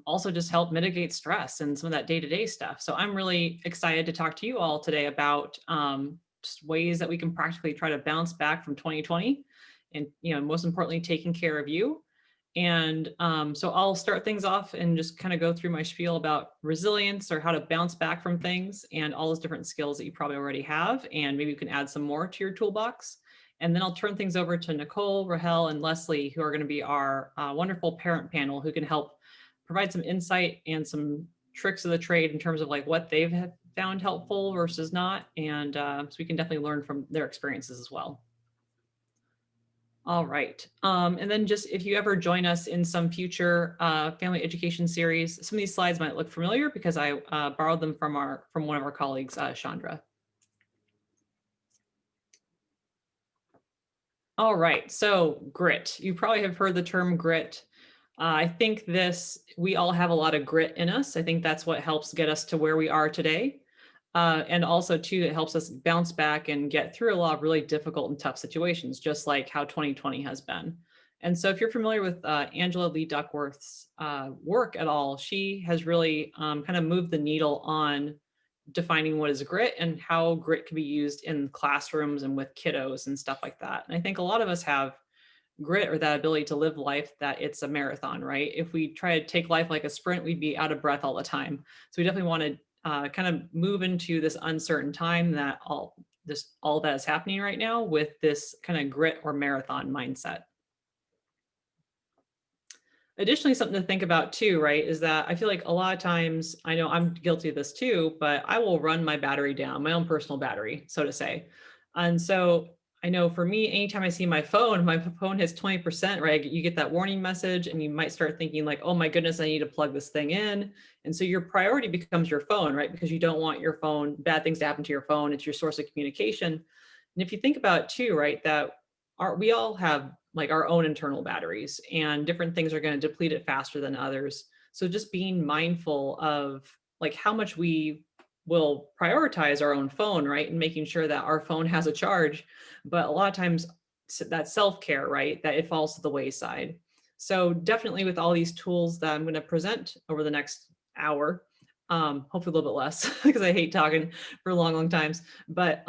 also just help mitigate stress and some of that day-to-day stuff. So I'm really excited to talk to you all today about just ways that we can practically try to bounce back from 2020 and, most importantly, taking care of you. And so I'll start things off and just kind of go through my spiel about resilience or how to bounce back from things and all those different skills that you probably already have. And maybe you can add some more to your toolbox. And then I'll turn things over to Nicole, Rahel, and Leslie, who are going to be our wonderful parent panel who can help provide some insight and some tricks of the trade in terms of like what they've found helpful versus not. And so we can definitely learn from their experiences as well. All right. And then just if you ever join us in some future family education series, some of these slides might look familiar because I borrowed them from one of our colleagues, Chandra. All right. So grit. You probably have heard the term grit. I think we all have a lot of grit in us. I think that's what helps get us to where we are today. And also too, it helps us bounce back and get through a lot of really difficult and tough situations, just like how 2020 has been. And so if you're familiar with Angela Lee Duckworth's work at all, she has really kind of moved the needle on defining what is grit and how grit can be used in classrooms and with kiddos and stuff like that. And I think a lot of us have grit or that ability to live life that it's a marathon, right? If we try to take life like a sprint, we'd be out of breath all the time. So we definitely want to kind of move into this uncertain time that all that is happening right now with this kind of grit or marathon mindset. Additionally, something to think about too, right, is that I feel like a lot of times, I know I'm guilty of this too, but I will run my battery down, my own personal battery, so to say. And so I know for me, anytime I see my phone has 20%, right? You get that warning message and you might start thinking like, oh my goodness, I need to plug this thing in. And so your priority becomes your phone, right? Because you don't want your phone, bad things to happen to your phone. It's your source of communication. And if you think about it too, right, that we all have like our own internal batteries and different things are going to deplete it faster than others. So just being mindful of like how much we will prioritize our own phone, right? And making sure that our phone has a charge. But a lot of times that self-care, right? That it falls to the wayside. So definitely with all these tools that I'm going to present over the next hour, hopefully a little bit less because I hate talking for long times, but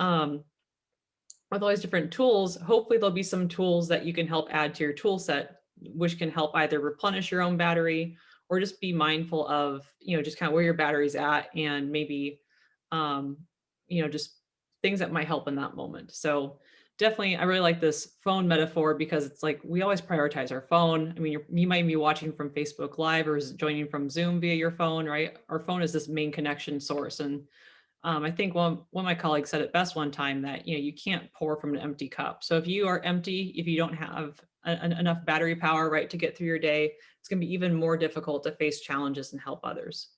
with all these different tools, hopefully there'll be some tools that you can help add to your tool set, which can help either replenish your own battery or just be mindful of, just kind of where your battery's at and maybe, just things that might help in that moment. So definitely, I really like this phone metaphor because it's like we always prioritize our phone. I mean, you might be watching from Facebook Live or joining from Zoom via your phone, right? Our phone is this main connection source. And I think one of my colleagues said it best one time that you can't pour from an empty cup. So if you are empty, if you don't have enough battery power, right, to get through your day, it's going to be even more difficult to face challenges and help others.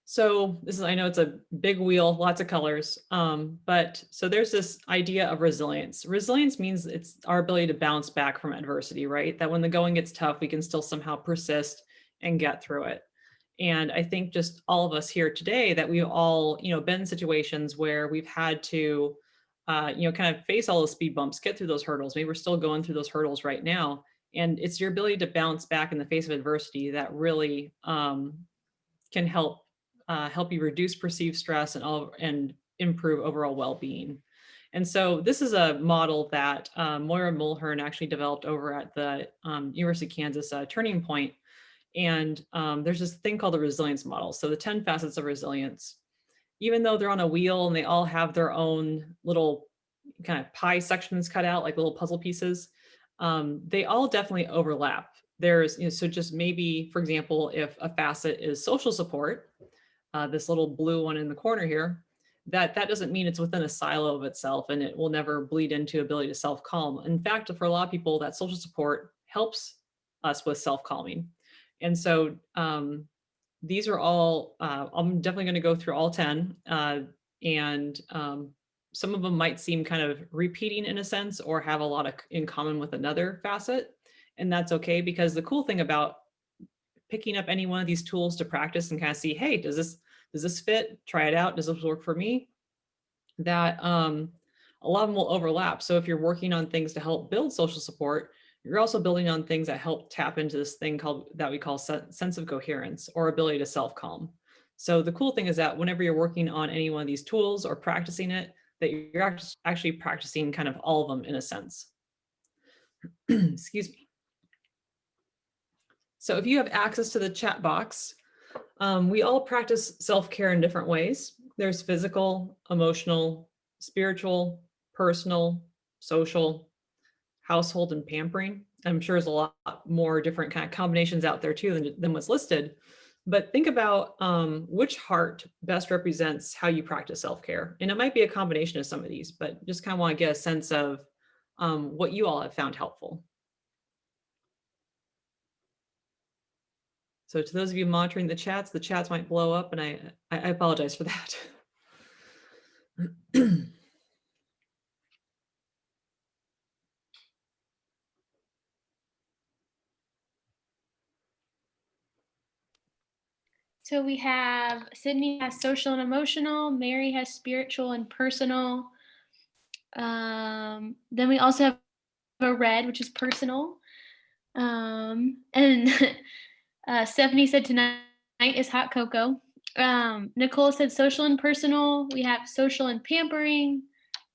So I know it's a big wheel, lots of colors, but so there's this idea of resilience. Resilience means it's our ability to bounce back from adversity, right? That when the going gets tough, we can still somehow persist and get through it. And I think just all of us here today that we've all, been in situations where we've had to, kind of face all those speed bumps, get through those hurdles. Maybe we're still going through those hurdles right now. And it's your ability to bounce back in the face of adversity that really can help you reduce perceived stress and improve overall well-being. And so this is a model that Moira Mulhern actually developed over at the University of Kansas Turning Point. And there's this thing called the resilience model. So the 10 facets of resilience, even though they're on a wheel and they all have their own little kind of pie sections cut out, like little puzzle pieces, they all definitely overlap. So just maybe, for example, if a facet is social support, this little blue one in the corner here, that doesn't mean it's within a silo of itself and it will never bleed into ability to self-calm. In fact, for a lot of people, that social support helps us with self-calming. And so these are all, I'm definitely going to go through all 10. And some of them might seem kind of repeating in a sense or have a lot in common with another facet. And that's okay, because the cool thing about picking up any one of these tools to practice and kind of see, hey, does this fit? Try it out. Does this work for me? That a lot of them will overlap. So if you're working on things to help build social support, You're also building on things that help tap into this thing that we call sense of coherence or ability to self-calm. So the cool thing is that whenever you're working on any one of these tools or practicing it, that you're actually practicing kind of all of them in a sense. Excuse me. So if you have access to the chat box, we all practice self-care in different ways. There's physical, emotional, spiritual, personal, social, household, and pampering. I'm sure there's a lot more different kind of combinations out there too than what's listed. But think about which heart best represents how you practice self-care. And it might be a combination of some of these, but just kind of want to get a sense of what you all have found helpful. So to those of you monitoring the chats might blow up, and I apologize for that. So we have Sydney has social and emotional, Mary has spiritual and personal. Then we also have a red, which is personal. And Stephanie said tonight is hot cocoa. Nicole said social and personal. We have social and pampering,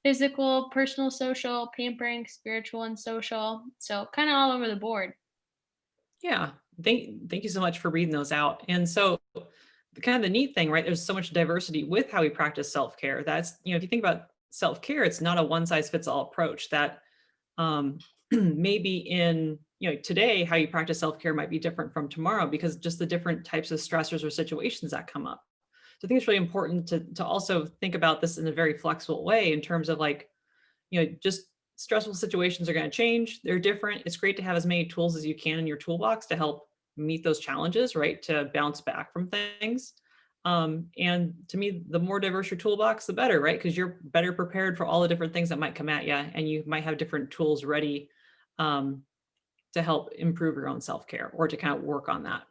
physical, personal, social, pampering, spiritual, and social. So kind of all over the board. Yeah, thank you so much for reading those out. And so kind of the neat thing, right? There's so much diversity with how we practice self-care. That's, if you think about self-care, it's not a one size fits all approach that maybe in, today, how you practice self-care might be different from tomorrow because just the different types of stressors or situations that come up. So I think it's really important to also think about this in a very flexible way in terms of like, just stressful situations are going to change. They're different. It's great to have as many tools as you can in your toolbox to help meet those challenges, right? To bounce back from things. And to me, the more diverse your toolbox, the better, right? Because you're better prepared for all the different things that might come at you, and you might have different tools ready to help improve your own self-care or to kind of work on that.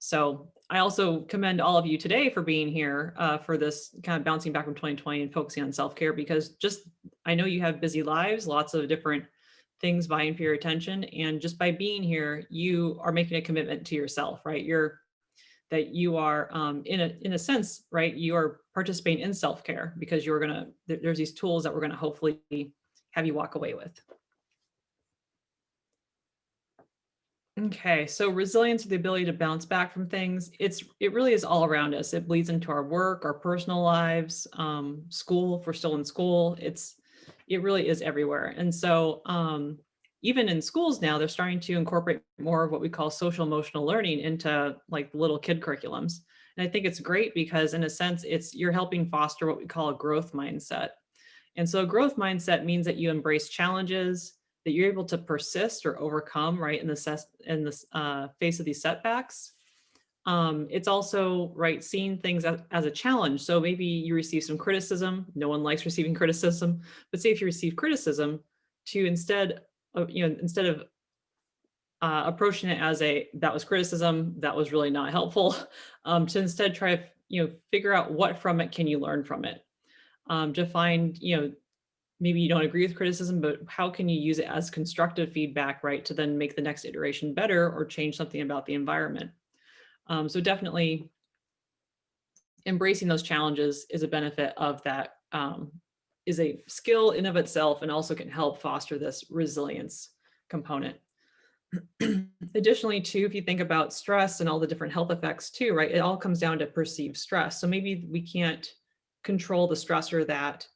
So I also commend all of you today for being here for this kind of bouncing back from 2020 and focusing on self-care, because I know you have busy lives, lots of different things vying for your attention. And just by being here, you are making a commitment to yourself, right? You are in a sense, right? You are participating in self-care because there's these tools that we're going to hopefully have you walk away with. Okay, so resilience, the ability to bounce back from things, it really is all around us. It bleeds into our work, our personal lives, school, if we're still in school, it really is everywhere. And so even in schools now, they're starting to incorporate more of what we call social emotional learning into like little kid curriculums. And I think it's great because in a sense, you're helping foster what we call a growth mindset. And so a growth mindset means that you embrace challenges, that you're able to persist or overcome, right, in the face of these setbacks. It's also, right, seeing things as a challenge. So maybe you receive some criticism. No one likes receiving criticism, but say if you receive criticism, to instead of approaching it as that was criticism, that was really not helpful, to instead try to figure out what from it can you learn from it, to find maybe you don't agree with criticism, but how can you use it as constructive feedback, right, to then make the next iteration better or change something about the environment. So definitely embracing those challenges is a benefit of that, is a skill in of itself, and also can help foster this resilience component. Additionally, too, if you think about stress and all the different health effects too, right, it all comes down to perceived stress. So maybe we can't control the stressor that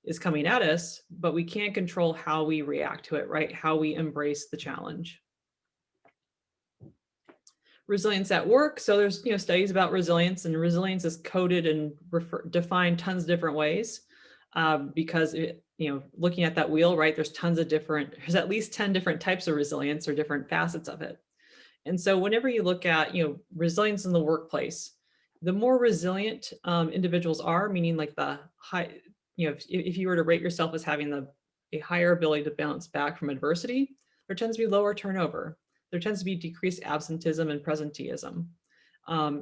is coming at us, but we can control how we react to it, right? How we embrace the challenge. Resilience at work. So there's studies about resilience, and resilience is coded and defined tons of different ways, because looking at that wheel, right, there's at least 10 different types of resilience or different facets of it. And so whenever you look at resilience in the workplace, the more resilient individuals are, meaning like the high, if you were to rate yourself as having a higher ability to bounce back from adversity, there tends to be lower turnover. There tends to be decreased absenteeism and presenteeism.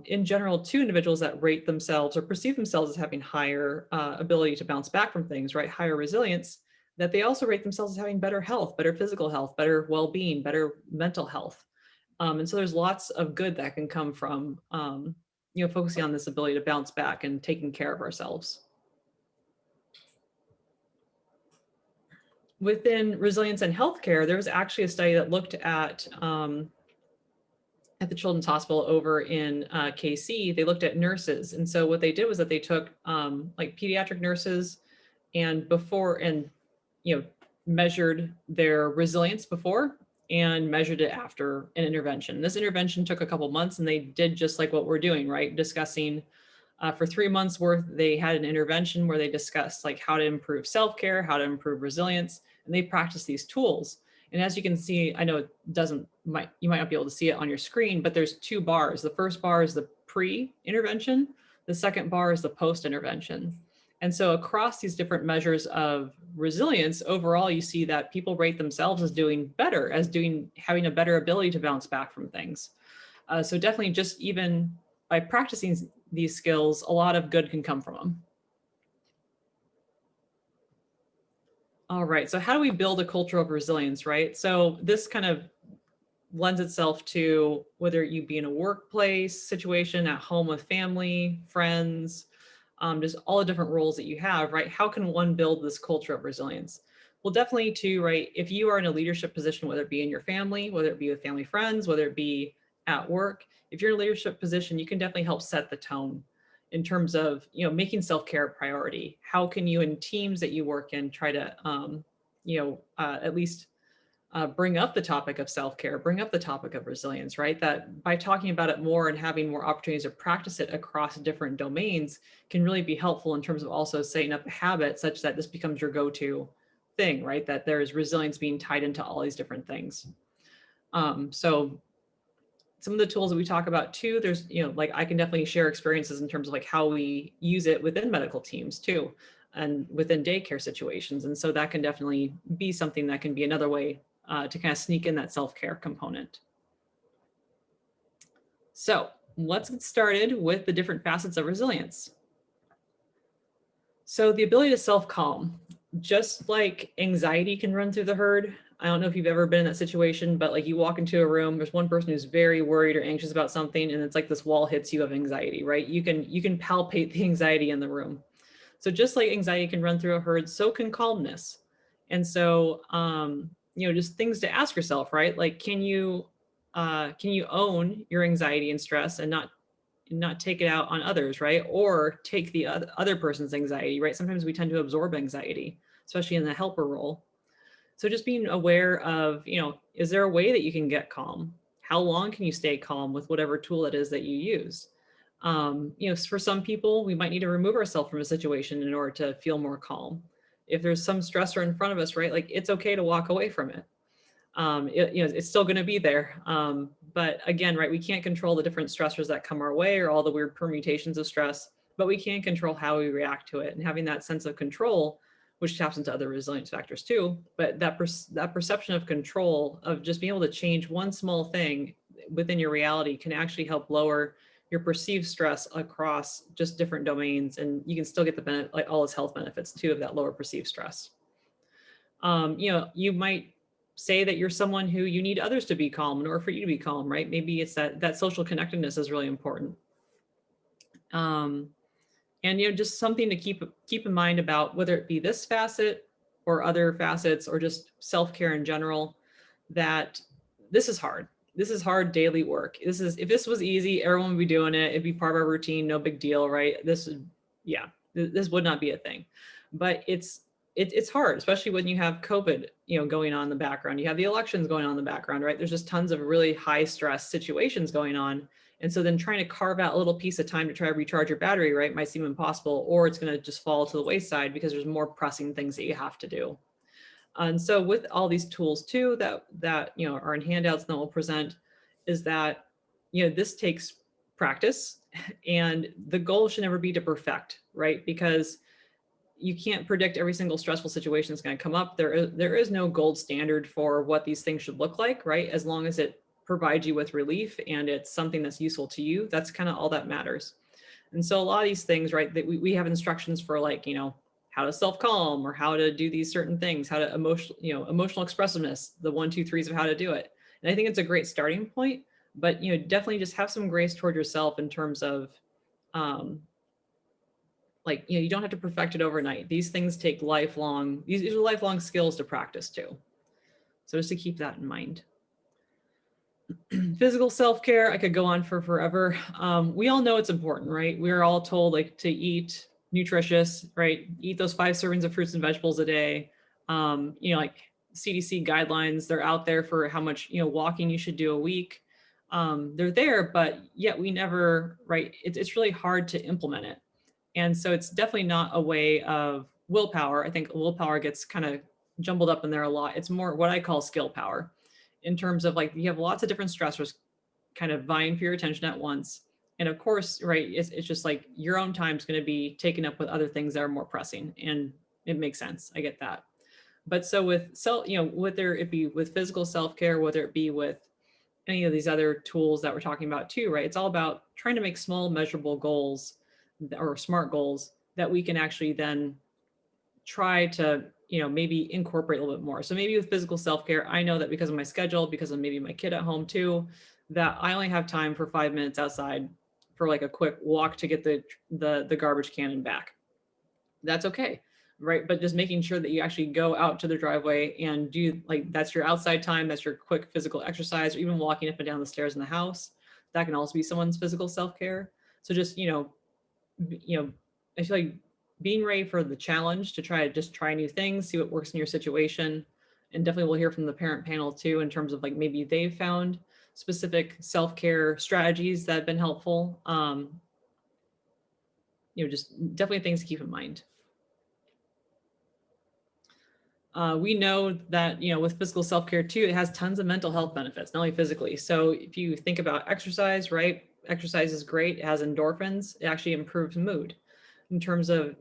In general, too, individuals that rate themselves or perceive themselves as having higher ability to bounce back from things, right, higher resilience, that they also rate themselves as having better health, better physical health, better well-being, better mental health. And so there's lots of good that can come from, focusing on this ability to bounce back and taking care of ourselves. Within resilience and healthcare, there was actually a study that looked at the Children's Hospital over in KC. They looked at nurses, and so what they did was that they took like pediatric nurses and you know measured their resilience before and measured it after an intervention. This intervention took a couple months, and they did just like what we're doing, right? Discussing for 3 months worth, they had an intervention where they discussed like how to improve self-care, how to improve resilience, and they practiced these tools. And as you can see, I know it you might not be able to see it on your screen, but there's two bars. The first bar is the pre-intervention. The second bar is the post-intervention. And so across these different measures of resilience, overall, you see that people rate themselves as doing better, having a better ability to bounce back from things. So definitely just even by practicing these skills, a lot of good can come from them. All right, so how do we build a culture of resilience, right? So this kind of lends itself to whether you be in a workplace situation, at home with family, friends, just all the different roles that you have, right? How can one build this culture of resilience? Well, definitely too, right? If you are in a leadership position, whether it be in your family, whether it be with family friends, whether it be at work, if you're in a leadership position, you can definitely help set the tone in terms of, making self-care a priority. How can you in teams that you work in try to, at least bring up the topic of self-care, bring up the topic of resilience, right? That by talking about it more and having more opportunities to practice it across different domains can really be helpful in terms of also setting up a habit such that this becomes your go-to thing, right? That there's resilience being tied into all these different things. So some of the tools that we talk about too, there's, like I can definitely share experiences in terms of like how we use it within medical teams too, and within daycare situations. And so that can definitely be something that can be another way to kind of sneak in that self-care component. So let's get started with the different facets of resilience. So the ability to self-calm, just like anxiety can run through the herd. I don't know if you've ever been in that situation, but like you walk into a room, there's one person who's very worried or anxious about something, and it's like this wall hits you of anxiety, right? You can palpate the anxiety in the room. So just like anxiety can run through a herd, so can calmness. And so, just things to ask yourself, right? Like, can you own your anxiety and stress and not take it out on others, right? Or take the other person's anxiety, right? Sometimes we tend to absorb anxiety, especially in the helper role. So just being aware of, is there a way that you can get calm? How long can you stay calm with whatever tool it is that you use? For some people, we might need to remove ourselves from a situation in order to feel more calm. If there's some stressor in front of us, right? Like it's okay to walk away from it. It's still going to be there. But again, right, we can't control the different stressors that come our way or all the weird permutations of stress, but we can control how we react to it. And having that sense of control, which taps into other resilience factors too, but that perception of control, of just being able to change one small thing within your reality, can actually help lower your perceived stress across just different domains, and you can still get the like all its health benefits too of that lower perceived stress. You might say that you're someone who you need others to be calm in order for you to be calm, right? Maybe it's that social connectedness is really important. And just something to keep in mind about whether it be this facet or other facets or just self-care in general, that this is hard. This is hard daily work. If this was easy, everyone would be doing it. It'd be part of our routine, no big deal, right? This would not be a thing. But it's hard, especially when you have COVID, going on in the background. You have the elections going on in the background, right? There's just tons of really high stress situations going on. And so then trying to carve out a little piece of time to try to recharge your battery, right, might seem impossible, or it's going to just fall to the wayside because there's more pressing things that you have to do. And so with all these tools too, that are in handouts that we'll present, is that, this takes practice, and the goal should never be to perfect, right? Because you can't predict every single stressful situation that's going to come up. There is no gold standard for what these things should look like, right? As long as it provides you with relief and it's something that's useful to you, that's kind of all that matters. And so a lot of these things, right, that we have instructions for, like, how to self-calm or how to do these certain things, how to emotional expressiveness, the 1, 2, 3s of how to do it. And I think it's a great starting point, but definitely just have some grace toward yourself in terms of um, you don't have to perfect it overnight. These things take lifelong, these are lifelong skills to practice too. So just to keep that in mind. Physical self-care, I could go on for forever. We all know it's important, right? We're all told like to eat nutritious, right? Eat those 5 servings of fruits and vegetables a day. Like CDC guidelines, they're out there for how much, walking you should do a week. They're there, but yet we never, right? It's really hard to implement it. And so it's definitely not a way of willpower. I think willpower gets kind of jumbled up in there a lot. It's more what I call skill power in terms of like you have lots of different stressors kind of vying for your attention at once. And of course, right, it's just like your own time is going to be taken up with other things that are more pressing. And it makes sense. I get that. But so with whether it be with physical self-care, whether it be with any of these other tools that we're talking about too, right? It's all about trying to make small measurable goals or smart goals that we can actually then try to maybe incorporate a little bit more. So maybe with physical self-care, I know that because of my schedule, because of maybe my kid at home too, that I only have time for 5 minutes outside for like a quick walk to get the garbage can and back. That's okay, right? But just making sure that you actually go out to the driveway and do like that's your outside time, that's your quick physical exercise, or even walking up and down the stairs in the house. That can also be someone's physical self-care. So just I feel like being ready for the challenge to try new things, see what works in your situation. And definitely we'll hear from the parent panel too, in terms of like maybe they've found specific self-care strategies that have been helpful. Just definitely things to keep in mind. We know that, with physical self-care too, it has tons of mental health benefits, not only physically. So if you think about exercise, right? Exercise is great. It has endorphins. It actually improves mood. In terms of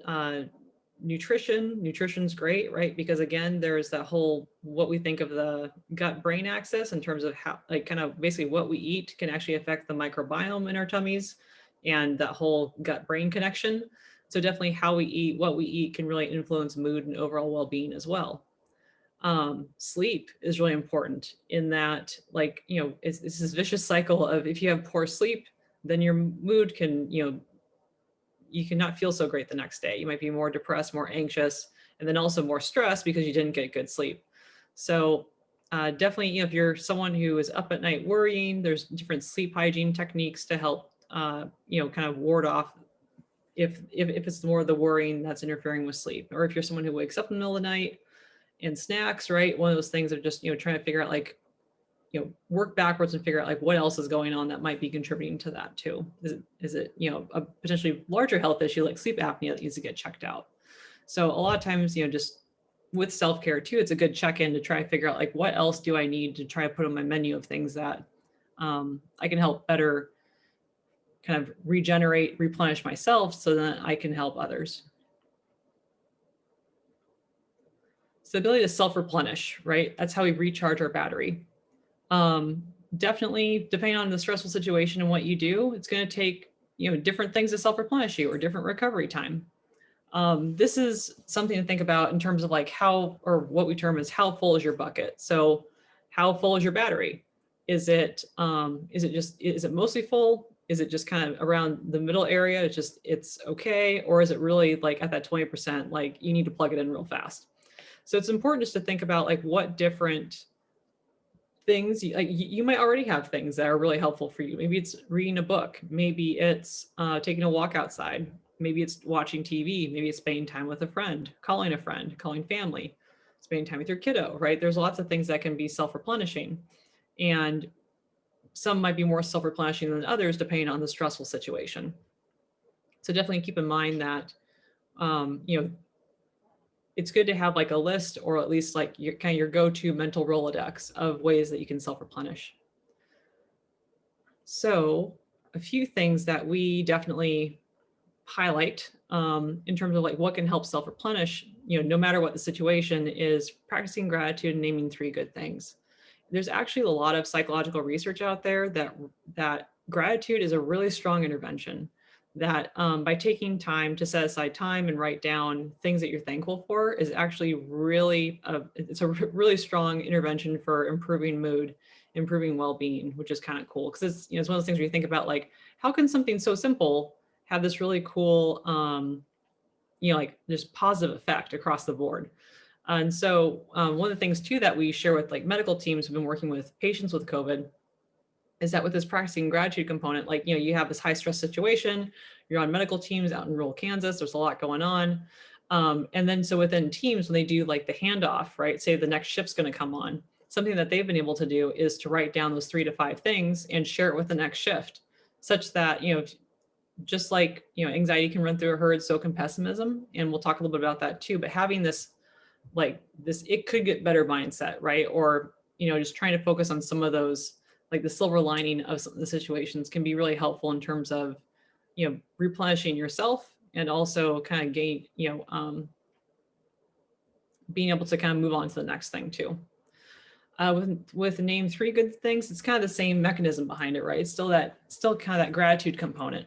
nutrition's great, right? Because again, there's that whole, what we think of the gut brain axis in terms of how, like kind of basically what we eat can actually affect the microbiome in our tummies and that whole gut brain connection. So definitely how we eat, what we eat can really influence mood and overall well-being as well. Sleep is really important in that, like, it's this vicious cycle of if you have poor sleep, then your mood can, you cannot feel so great the next day. You might be more depressed, more anxious, and then also more stressed because you didn't get good sleep. So definitely, if you're someone who is up at night worrying, there's different sleep hygiene techniques to help, kind of ward off if it's more the worrying that's interfering with sleep. Or if you're someone who wakes up in the middle of the night and snacks, right? One of those things are just, trying to figure out like, work backwards and figure out like what else is going on that might be contributing to that too. Is it a potentially larger health issue like sleep apnea that needs to get checked out? So a lot of times, just with self-care too, it's a good check-in to try to figure out like what else do I need to try to put on my menu of things that I can help better kind of regenerate, replenish myself so that I can help others. So the ability to self-replenish, right? That's how we recharge our battery. Definitely, depending on the stressful situation and what you do, it's going to take, different things to self-replenish you or different recovery time. This is something to think about in terms of like how, or what we term as how full is your bucket. So how full is your battery? Is it mostly full? Is it just kind of around the middle area? It's okay. Or is it really like at that 20%, like you need to plug it in real fast? So it's important just to think about like what different things you might already have things that are really helpful for you. Maybe it's reading a book, maybe it's taking a walk outside, maybe it's watching TV, maybe it's spending time with a friend, calling family, spending time with your kiddo, right? There's lots of things that can be self-replenishing, and some might be more self-replenishing than others depending on the stressful situation. So definitely keep in mind that it's good to have like a list, or at least like your kind of your go-to mental Rolodex of ways that you can self-replenish. So a few things that we definitely highlight in terms of like what can help self-replenish, no matter what the situation, is practicing gratitude and naming 3 good things. There's actually a lot of psychological research out there that gratitude is a really strong intervention. that by taking time to set aside time and write down things that you're thankful for is actually really, it's a really strong intervention for improving mood, improving well-being, which is kind of cool. Because it's, it's one of those things where you think about like, how can something so simple have this really cool, like just positive effect across the board? And so one of the things too that we share with like medical teams who've been working with patients with COVID is that with this practicing gratitude component, like, you have this high stress situation, you're on medical teams out in rural Kansas, there's a lot going on. And then so within teams, when they do like the handoff, right, say the next shift's going to come on, something that they've been able to do is to write down those 3 to 5 things and share it with the next shift, such that, just like, anxiety can run through a herd, so can pessimism. And we'll talk a little bit about that too. But having this, like this, it could get better mindset, right? Or, just trying to focus on some of those, like the silver lining of some of the situations can be really helpful in terms of, replenishing yourself and also kind of being able to kind of move on to the next thing too. With name 3 good things, it's kind of the same mechanism behind it, right? It's still kind of that gratitude component.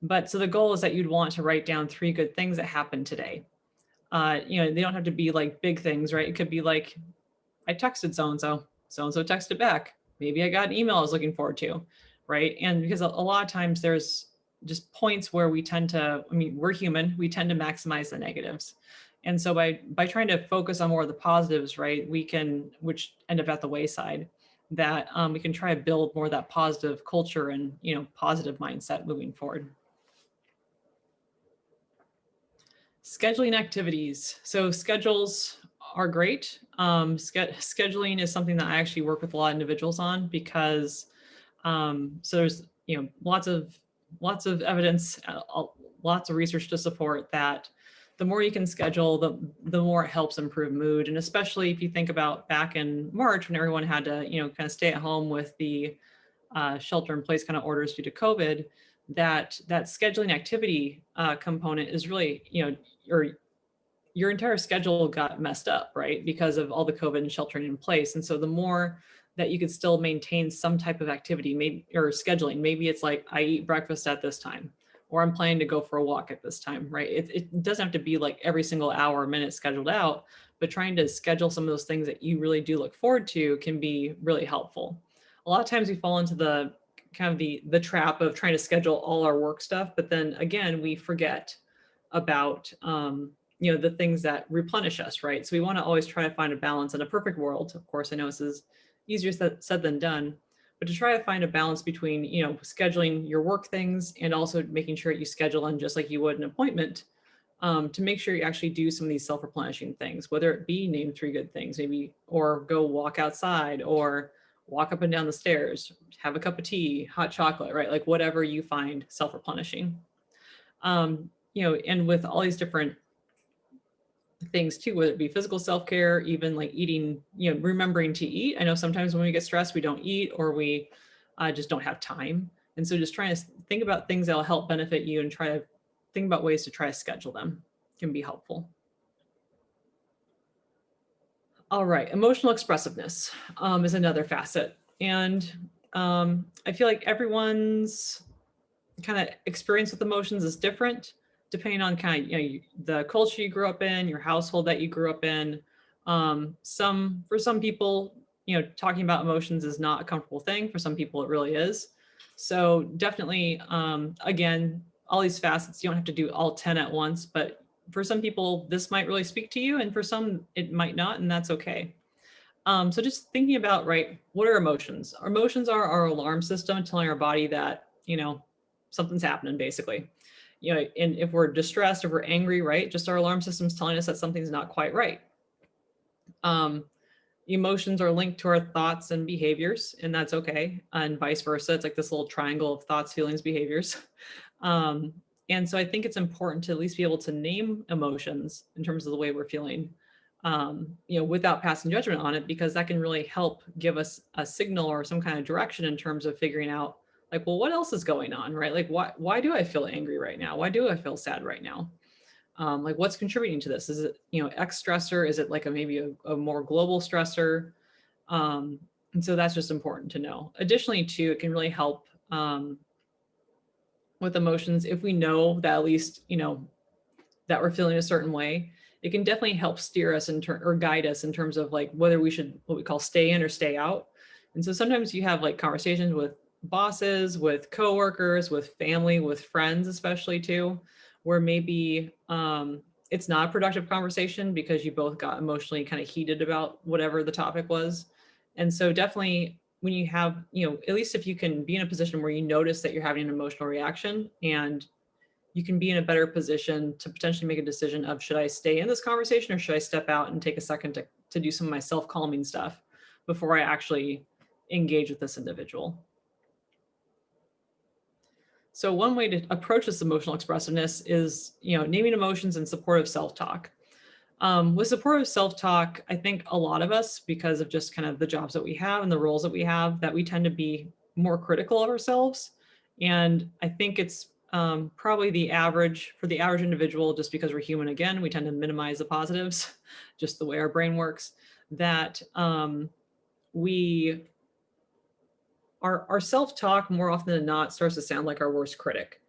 But so the goal is that you'd want to write down 3 good things that happened today. They don't have to be like big things, right? It could be like, I texted so-and-so, so-and-so texted back. Maybe I got an email I was looking forward to, right? And because a lot of times there's just points where we tend to, we're human, we tend to maximize the negatives. And so by trying to focus on more of the positives, right, we can, which end up at the wayside, that we can try to build more of that positive culture and, positive mindset moving forward. Scheduling activities. So schedules are great. Scheduling is something that I actually work with a lot of individuals on because so there's lots of evidence, lots of research to support that the more you can schedule, the more it helps improve mood. And especially if you think about back in March when everyone had to kind of stay at home with the shelter in place kind of orders due to COVID, that scheduling activity component is really or your entire schedule got messed up, right? Because of all the COVID and sheltering in place. And so the more that you could still maintain some type of activity, maybe, or scheduling, maybe it's like, I eat breakfast at this time, or I'm planning to go for a walk at this time, right? It doesn't have to be like every single hour or minute scheduled out, but trying to schedule some of those things that you really do look forward to can be really helpful. A lot of times we fall into the kind of the trap of trying to schedule all our work stuff, but then again, we forget about, the things that replenish us, right? So we want to always try to find a balance in a perfect world. Of course, I know this is easier said than done, but to try to find a balance between, scheduling your work things and also making sure you schedule in just like you would an appointment, to make sure you actually do some of these self-replenishing things, whether it be name 3 good things, maybe, or go walk outside or walk up and down the stairs, have a cup of tea, hot chocolate, right? Like whatever you find self-replenishing. And with all these different things too, whether it be physical self-care, even like eating, remembering to eat. I know sometimes when we get stressed, we don't eat or we just don't have time. And so just trying to think about things that'll help benefit you and try to think about ways to try to schedule them can be helpful. All right, emotional expressiveness is another facet. And I feel like everyone's kind of experience with emotions is different depending on kind of the culture you grew up in, your household that you grew up in. For some people, talking about emotions is not a comfortable thing. For some people, it really is. So definitely, again, all these facets, you don't have to do all 10 at once, but for some people, this might really speak to you, and for some, it might not, and that's okay. So just thinking about, right, what are emotions? Our emotions are our alarm system telling our body that, something's happening basically. And if we're distressed, if we're angry, right, just our alarm system's telling us that something's not quite right. Emotions are linked to our thoughts and behaviors, and that's okay. And vice versa. It's like this little triangle of thoughts, feelings, behaviors. And so I think it's important to at least be able to name emotions in terms of the way we're feeling, without passing judgment on it, because that can really help give us a signal or some kind of direction in terms of figuring out, like, well, what else is going on, right? Like, why do I feel angry right now? Why do I feel sad right now? Like, what's contributing to this? Is it, X stressor? Is it like maybe a more global stressor? And so that's just important to know. Additionally, too, it can really help with emotions, if we know that at least, that we're feeling a certain way, it can definitely help steer us or guide us in terms of like whether we should, what we call, stay in or stay out. And so sometimes you have like conversations with bosses, with coworkers, with family, with friends, especially too, where maybe it's not a productive conversation because you both got emotionally kind of heated about whatever the topic was. And so definitely when you have, at least if you can be in a position where you notice that you're having an emotional reaction, and you can be in a better position to potentially make a decision of, should I stay in this conversation or should I step out and take a second to do some of my self-calming stuff before I actually engage with this individual. So one way to approach this emotional expressiveness is, naming emotions and supportive self-talk. With supportive self-talk, I think a lot of us, because of just kind of the jobs that we have and the roles that we have, that we tend to be more critical of ourselves. And I think it's probably for the average individual, just because we're human again, we tend to minimize the positives, just the way our brain works, that we our self-talk more often than not starts to sound like our worst critic,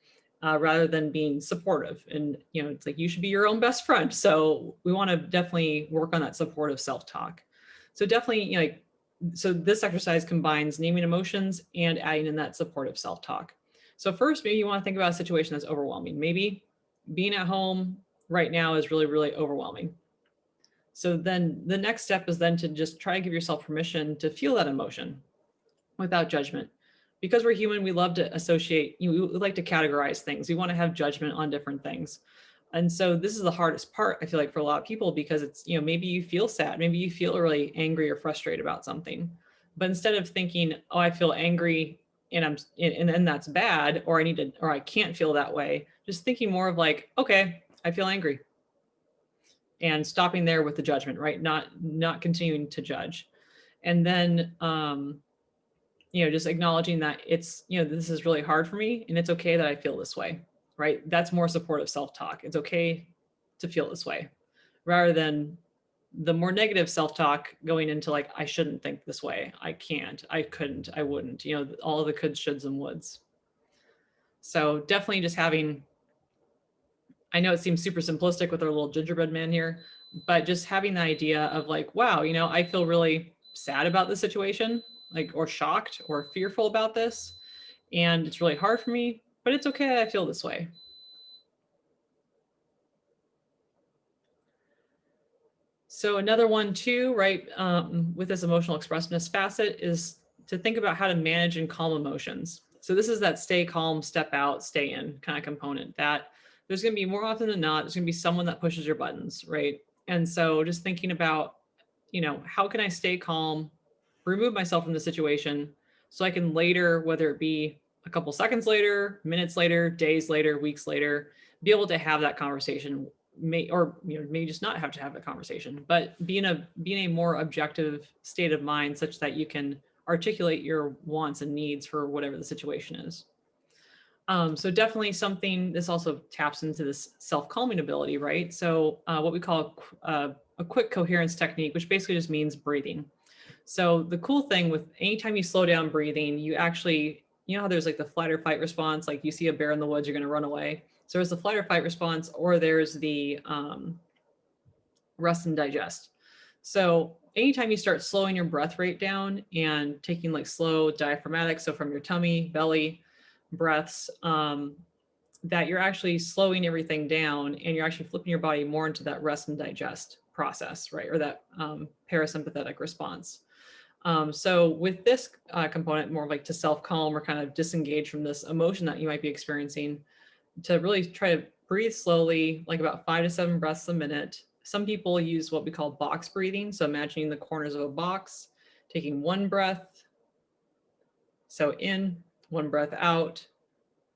rather than being supportive. And it's like, you should be your own best friend. So we want to definitely work on that supportive self-talk. So definitely, so this exercise combines naming emotions and adding in that supportive self-talk. So first, maybe you want to think about a situation that's overwhelming. Maybe being at home right now is really, really overwhelming. So then the next step is then to just try to give yourself permission to feel that emotion without judgment. Because we're human, we love to associate, we like to categorize things. We want to have judgment on different things. And so this is the hardest part, I feel like, for a lot of people, because it's, maybe you feel sad, maybe you feel really angry or frustrated about something. But instead of thinking, oh, I feel angry and that's bad, or I can't feel that way, just thinking more of like, okay, I feel angry. And stopping there with the judgment, right? Not continuing to judge. And then just acknowledging that it's, this is really hard for me and it's okay that I feel this way, right? That's more supportive self-talk. It's okay to feel this way, rather than the more negative self-talk going into like, I shouldn't think this way. I can't, I couldn't, I wouldn't, all of the coulds, shoulds, and woulds. So definitely just having, I know it seems super simplistic with our little gingerbread man here, but just having the idea of like, wow, I feel really sad about this situation, like, or shocked or fearful about this. And it's really hard for me, but it's okay. I feel this way. So another one too, right, with this emotional expressiveness facet is to think about how to manage and calm emotions. So this is that stay calm, step out, stay in kind of component, that there's going to be, more often than not, there's going to be someone that pushes your buttons, right? And so just thinking about, how can I stay calm, remove myself from the situation so I can later, whether it be a couple seconds later, minutes later, days later, weeks later, be able to have that conversation, maybe just not have to have a conversation, but be in a more objective state of mind such that you can articulate your wants and needs for whatever the situation is. So definitely something, this also taps into this self-calming ability, right? So what we call a quick coherence technique, which basically just means breathing. So the cool thing with anytime you slow down breathing, you actually, how there's like the flight or fight response, like you see a bear in the woods, you're going to run away. So there's the flight or fight response, or there's the rest and digest. So anytime you start slowing your breath rate down and taking like slow diaphragmatic, so from your tummy, belly breaths, that you're actually slowing everything down and you're actually flipping your body more into that rest and digest process, right? Or that parasympathetic response. So with this component, more like to self-calm or kind of disengage from this emotion that you might be experiencing, to really try to breathe slowly, like about 5 to 7 breaths a minute. Some people use what we call box breathing. So imagining the corners of a box, taking one breath. So in, one breath out,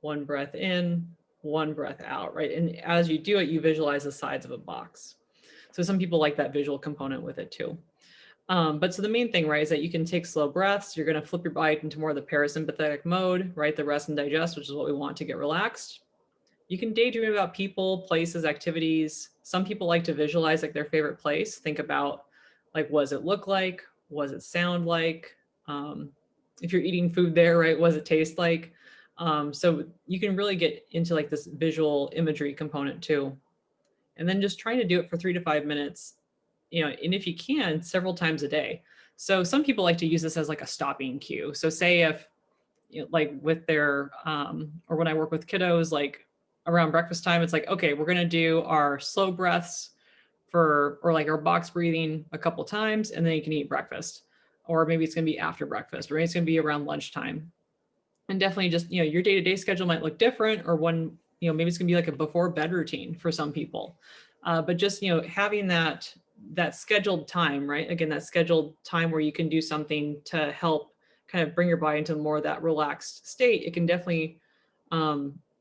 one breath in, one breath out, right? And as you do it, you visualize the sides of a box. So some people like that visual component with it too. But so the main thing, right, is that you can take slow breaths. You're going to flip your body into more of the parasympathetic mode, right? The rest and digest, which is what we want to get relaxed. You can daydream about people, places, activities. Some people like to visualize like their favorite place. Think about like, what does it look like? What does it sound like? If you're eating food there, right, what does it taste like? So you can really get into like this visual imagery component too. And then just trying to do it for 3 to 5 minutes, and if you can, several times a day. So some people like to use this as like a stopping cue. So say if, like with their, or when I work with kiddos, like around breakfast time, it's like, okay, we're going to do our slow breaths or like our box breathing a couple times, and then you can eat breakfast. Or maybe it's going to be after breakfast, or maybe it's going to be around lunchtime. And definitely just, your day-to-day schedule might look different, or one, maybe it's gonna be like a before bed routine for some people. But just, having that scheduled time, right? Again, that scheduled time where you can do something to help kind of bring your body into more of that relaxed state. It can definitely,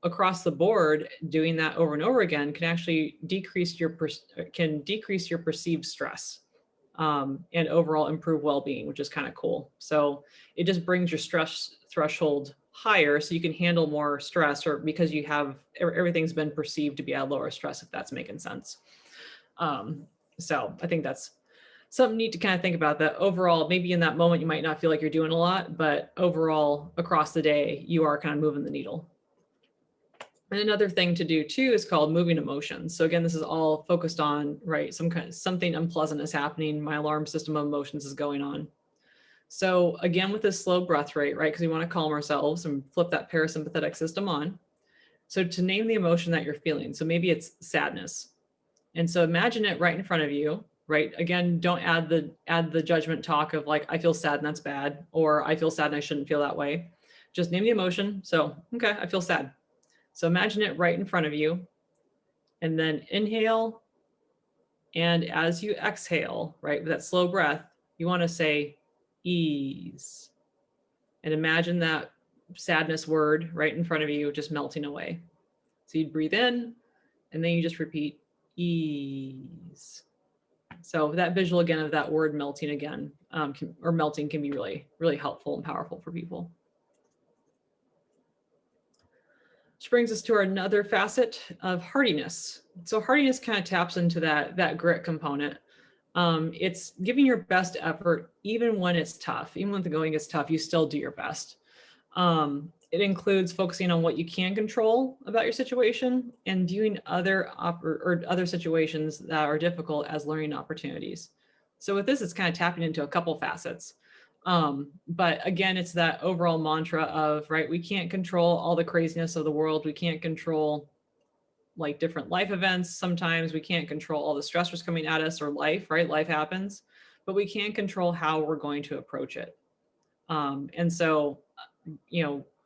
across the board, doing that over and over again can actually decrease your perceived stress, and overall improve well-being, which is kind of cool. So it just brings your stress threshold higher, so you can handle more stress, or because you have everything's been perceived to be at lower stress, if that's making sense. Um, so I think that's something neat to kind of think about, that overall, maybe in that moment you might not feel like you're doing a lot, but overall across the day you are kind of moving the needle. And another thing to do too is called moving emotions. So again, this is all focused on, right, something unpleasant is happening. My alarm system of emotions is going on. So again, with this slow breath rate, right, because we want to calm ourselves and flip that parasympathetic system on. So to name the emotion that you're feeling. So maybe it's sadness. And so imagine it right in front of you, right? Again, don't add the judgment talk of like, I feel sad and that's bad, or I feel sad and I shouldn't feel that way. Just name the emotion. So, okay, I feel sad. So imagine it right in front of you, and then inhale. And as you exhale, right, with that slow breath, you want to say ease, and imagine that sadness word right in front of you just melting away. So you'd breathe in, and then you just repeat ease. So that visual again of that word melting again, or melting, can be really, really helpful and powerful for people. Which brings us to our another facet of hardiness. So hardiness kind of taps into that grit component. It's giving your best effort even when it's tough. Even when the going gets tough, you still do your best. It includes focusing on what you can control about your situation and viewing other situations that are difficult as learning opportunities. So with this, it's kind of tapping into a couple facets. But again, it's that overall mantra of, right, we can't control all the craziness of the world. We can't control like different life events. Sometimes we can't control all the stressors coming at us, or life, right? Life happens, but we can control how we're going to approach it. And so,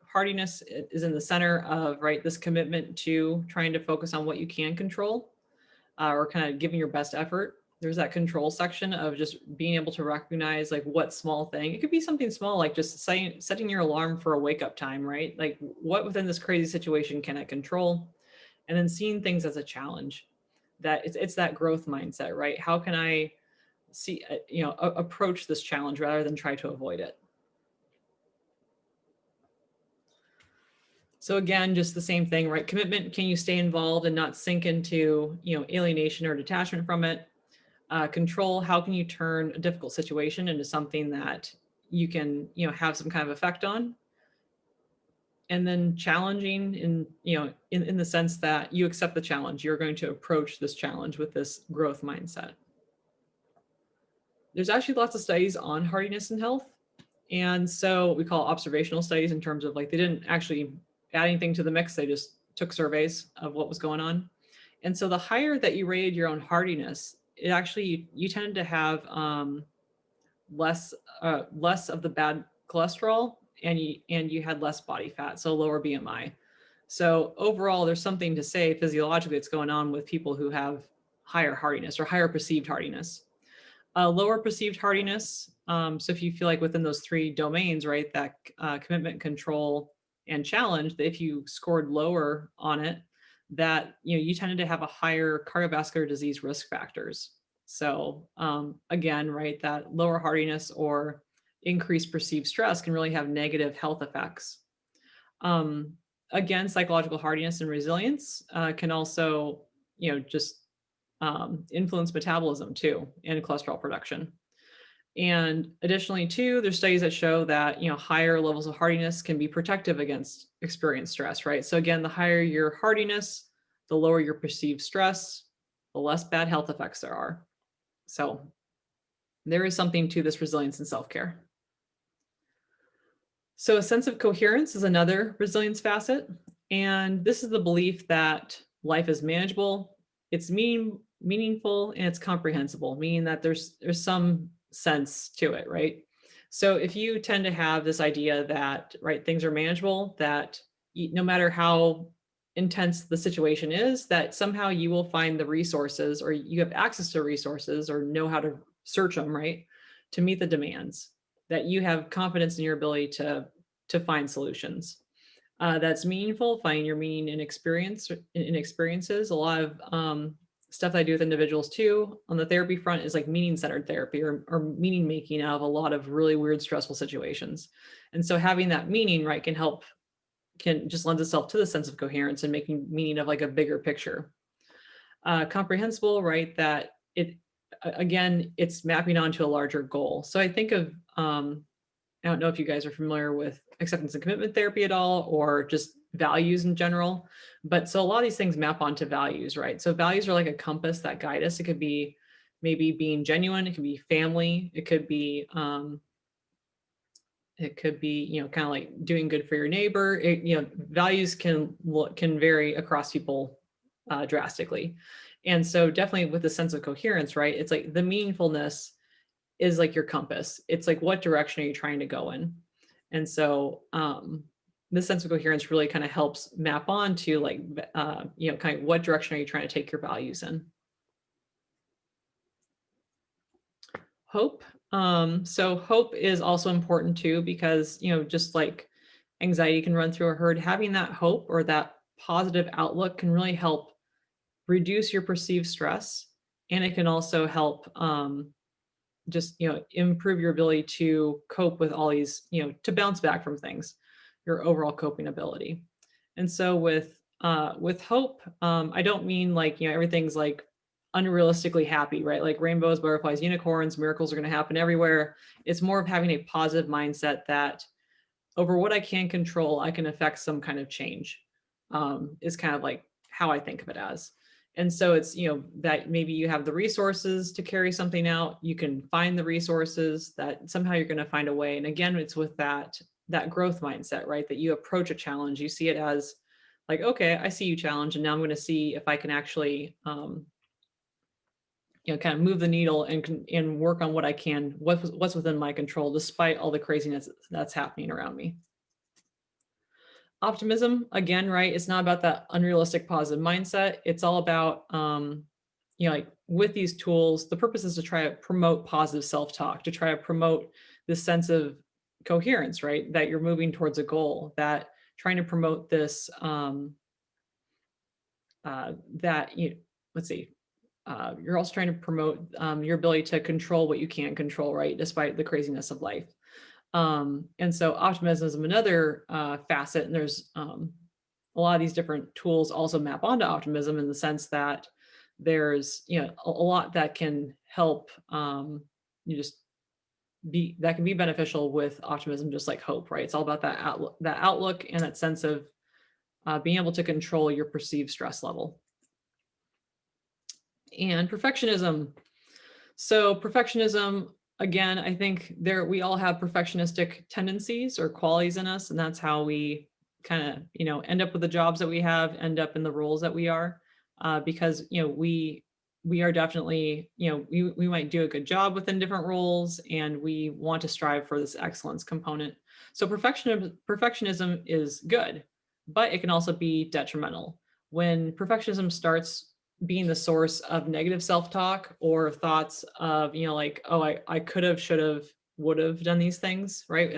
hardiness is in the center of, right, this commitment to trying to focus on what you can control, or kind of giving your best effort. There's that control section of just being able to recognize like what small thing. It could be something small, like just setting your alarm for a wake up time, right? Like what within this crazy situation can I control? And then seeing things as a challenge. That it's that growth mindset, right? How can I approach this challenge rather than try to avoid it? So again, just the same thing, right? Commitment, can you stay involved and not sink into, alienation or detachment from it? Control, how can you turn a difficult situation into something that you can, have some kind of effect on? And then challenging in the sense that you accept the challenge. You're going to approach this challenge with this growth mindset. There's actually lots of studies on hardiness and health. And so we call observational studies, in terms of like, they didn't actually add anything to the mix. They just took surveys of what was going on. And so the higher that you rated your own hardiness, it actually, you tended to have less of the bad cholesterol, and you had less body fat, so lower BMI. So overall, there's something to say physiologically that's going on with people who have higher hardiness or higher perceived hardiness. Lower perceived hardiness. So if you feel like within those three domains, right, that commitment, control, and challenge, that if you scored lower on it, that you tended to have a higher cardiovascular disease risk factors. So again, right, that lower hardiness or increased perceived stress can really have negative health effects. Um, Again, psychological hardiness and resilience can also, just influence metabolism too, and cholesterol production. And additionally, too, there's studies that show that, higher levels of hardiness can be protective against experienced stress, right? So again, the higher your hardiness, the lower your perceived stress, the less bad health effects there are. So there is something to this resilience and self-care. So a sense of coherence is another resilience facet. And this is the belief that life is manageable, it's meaningful, and it's comprehensible, meaning that there's some sense to it, right? So if you tend to have this idea that, right, things are manageable, that no matter how intense the situation is, that somehow you will find the resources, or you have access to resources, or know how to search them, right, to meet the demands, that you have confidence in your ability to find solutions. That's meaningful, finding your meaning in experiences. A lot of stuff that I do with individuals too on the therapy front is like meaning centered therapy, or meaning making out of a lot of really weird, stressful situations. And so having that meaning, right, can just lend itself to the sense of coherence and making meaning of like a bigger picture. Comprehensible, right? That again, it's mapping onto a larger goal. So I think of I don't know if you guys are familiar with acceptance and commitment therapy at all, or just values in general. But so a lot of these things map onto values, right? So values are like a compass that guide us. It could be maybe being genuine. It could be family. It could be, kind of like doing good for your neighbor. Values can vary across people drastically. And so definitely with the sense of coherence, right? It's like the meaningfulness is like your compass. It's like, what direction are you trying to go in? And so this sense of coherence really kind of helps map on to like, kind of what direction are you trying to take your values in? Hope. So hope is also important too, because, just like anxiety can run through a herd, having that hope or that positive outlook can really help reduce your perceived stress. And it can also help just improve your ability to cope with all these, to bounce back from things, your overall coping ability. And so with hope, I don't mean like, everything's like unrealistically happy, right? Like rainbows, butterflies, unicorns, miracles are going to happen everywhere. It's more of having a positive mindset that over what I can control, I can affect some kind of change. Is kind of like how I think of it as. And so it's, that maybe you have the resources to carry something out, you can find the resources, that somehow you're going to find a way. And again, it's with that growth mindset, right? That you approach a challenge, you see it as like, okay, I see you challenge, and now I'm going to see if I can actually, kind of move the needle and work on what I can, what's within my control, despite all the craziness that's happening around me. Optimism, again, right? It's not about that unrealistic positive mindset. It's all about, like with these tools, the purpose is to try to promote positive self-talk, to try to promote this sense of coherence, right? That you're moving towards a goal, that trying to promote this, that you, let's see, you're also trying to promote your ability to control what you can't control, right? Despite the craziness of life. And so optimism is another facet, and there's a lot of these different tools also map onto optimism in the sense that there's a lot that can help you just be that can be beneficial with optimism, just like hope, right? It's all about that outlook and that sense of being able to control your perceived stress level. And perfectionism. So perfectionism, again, I think we all have perfectionistic tendencies or qualities in us, and that's how we kind of, end up with the jobs that we have, end up in the roles that we are, because, we are definitely, we might do a good job within different roles, and we want to strive for this excellence component. So perfectionism is good, but it can also be detrimental. When perfectionism starts being the source of negative self-talk or thoughts of, like, oh, I could have, should have, would have done these things, right?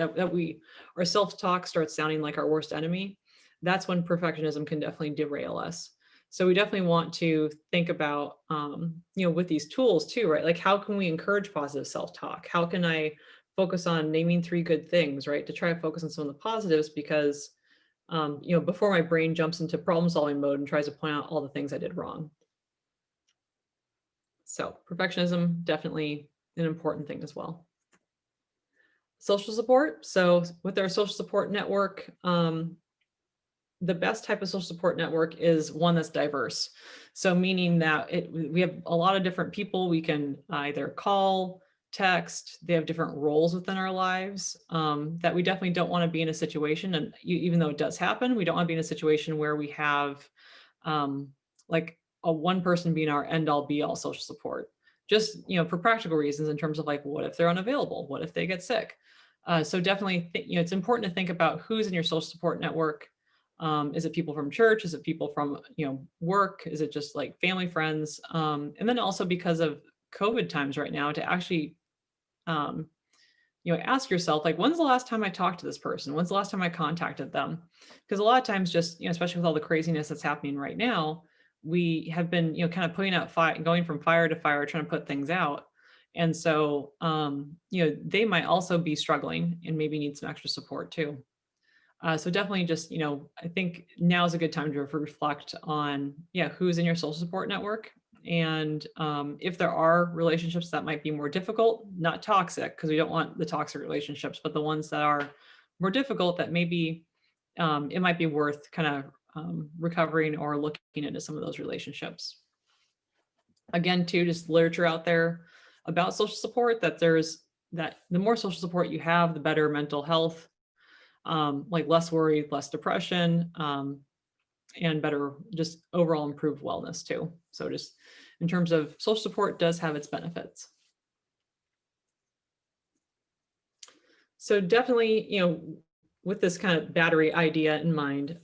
Our self-talk starts sounding like our worst enemy. That's when perfectionism can definitely derail us. So we definitely want to think about, with these tools too, right? Like, how can we encourage positive self-talk? How can I focus on naming 3 good things, right? To try to focus on some of the positives, because, before my brain jumps into problem solving mode and tries to point out all the things I did wrong. So perfectionism, definitely an important thing as well. social support. So with our social support network, the best type of social support network is one that's diverse. So meaning that we have a lot of different people we can either call, text, they have different roles within our lives, that we definitely don't want to be in a situation. And even though it does happen, we don't want to be in a situation where we have like a one person being our end all be all social support, just, for practical reasons in terms of like, what if they're unavailable? What if they get sick? So definitely, it's important to think about who's in your social support network. Is it people from church? Is it people from, work? Is it just like family, friends? And then also because of COVID times right now, to actually, um, ask yourself, like, when's the last time I talked to this person? When's the last time I contacted them? Because a lot of times, just, especially with all the craziness that's happening right now, we have been, kind of putting out fire, going from fire to fire, trying to put things out. And so, they might also be struggling and maybe need some extra support too. So definitely just, I think now is a good time to reflect on, yeah, who's in your social support network. And if there are relationships that might be more difficult, not toxic, because we don't want the toxic relationships, but the ones that are more difficult that maybe it might be worth kind of recovering or looking into some of those relationships. Again, too, just literature out there about social support that the more social support you have, the better mental health, like less worry, less depression, and better just overall improved wellness too. So just in terms of social support does have its benefits. So definitely, with this kind of battery idea in mind,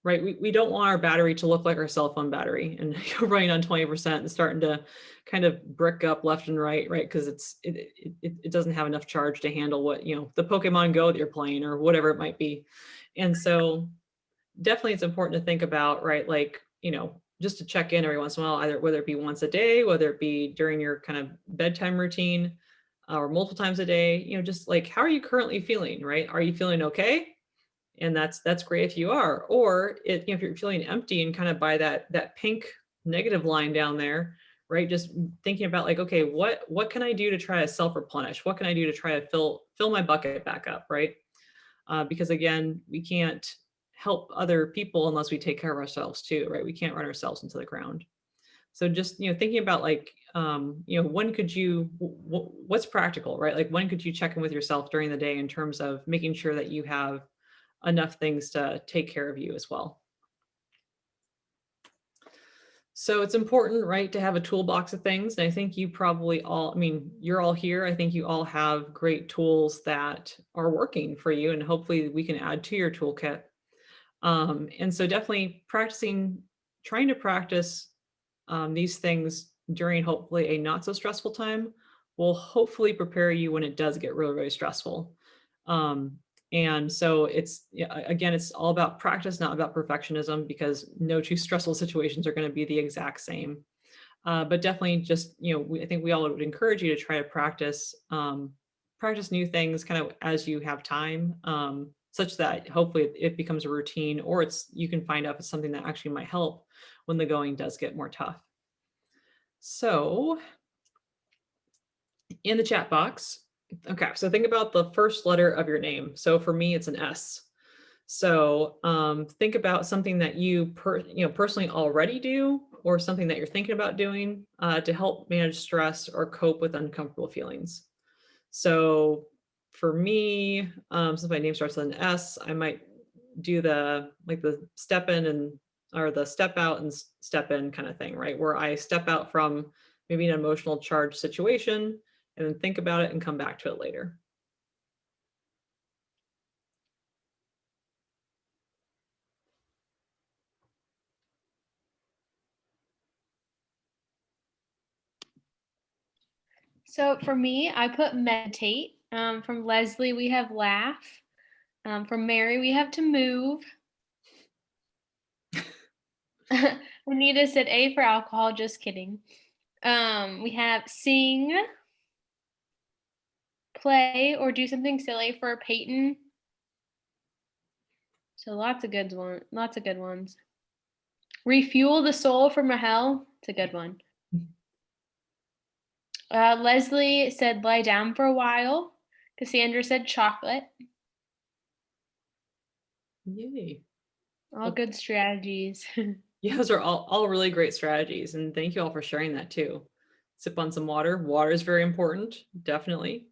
right, we don't want our battery to look like our cell phone battery and running on 20% and starting to kind of brick up left and right, because it doesn't have enough charge to handle what, the Pokemon Go that you're playing or whatever it might be. And so definitely it's important to think about, right, like, just to check in every once in a while, either whether it be once a day, whether it be during your kind of bedtime routine, or multiple times a day, just like, how are you currently feeling, right? Are you feeling okay? And that's great if you are. Or if you're feeling empty and kind of by that pink negative line down there, right? Just thinking about like, okay, what can I do to try to self-replenish? What can I do to try to fill my bucket back up, right? Because again, we can't help other people unless we take care of ourselves too, right? We can't run ourselves into the ground. So just, thinking about like, when could you, what's practical, right? Like when could you check in with yourself during the day in terms of making sure that you have enough things to take care of you as well. So it's important, right, to have a toolbox of things. And I think you probably all, I mean, you're all here. I think you all have great tools that are working for you, and hopefully we can add to your toolkit. And so definitely trying to practice these things during hopefully a not so stressful time will hopefully prepare you when it does get really, really stressful. And so again, it's all about practice, not about perfectionism, because no two stressful situations are going to be the exact same. But definitely just, I think we all would encourage you to try to practice new things kind of as you have time, such that hopefully it becomes a routine, or you can find out if it's something that actually might help when the going does get more tough. So in the chat box, okay, so think about the first letter of your name. So for me, it's an S. So think about something that you personally already do, or something that you're thinking about doing to help manage stress or cope with uncomfortable feelings. So for me, since my name starts with an S, I might do the step in or the step out and step in kind of thing, right? Where I step out from maybe an emotional charged situation and then think about it and come back to it later. So for me, I put meditate. From Leslie, we have laugh. From Mary, we have to move. Anita said A for alcohol. Just kidding. We have sing, play, or do something silly for Peyton. So lots of good ones. Refuel the soul from a hell. It's a good one. Leslie said lie down for a while. Cassandra said chocolate. Yay. All Well, good strategies. yeah, those are all really great strategies. And thank you all for sharing that too. Sip on some water. Water is very important, definitely.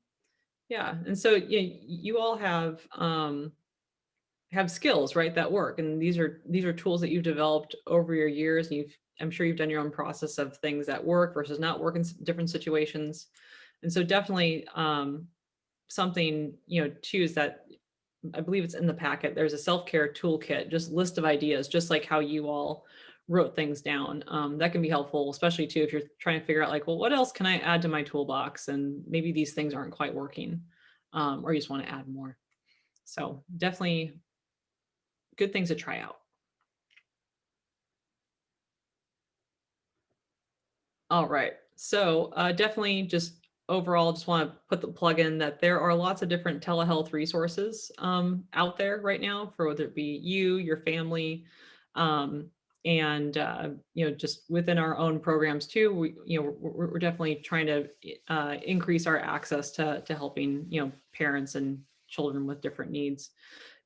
Yeah. And so you all have skills, right, that work. And these are tools that you've developed over your years. And I'm sure you've done your own process of things that work versus not work in different situations. And so definitely something, too, is that I believe it's in the packet. There's a self-care toolkit, just list of ideas, just like how you all wrote things down. That can be helpful, especially too, if you're trying to figure out like, well, what else can I add to my toolbox? And maybe these things aren't quite working, or you just want to add more. So definitely good things to try out. All right. So definitely just overall, just want to put the plug in that there are lots of different telehealth resources out there right now for whether it be you, your family, um, and just within our own programs too. We're definitely trying to increase our access to helping parents and children with different needs.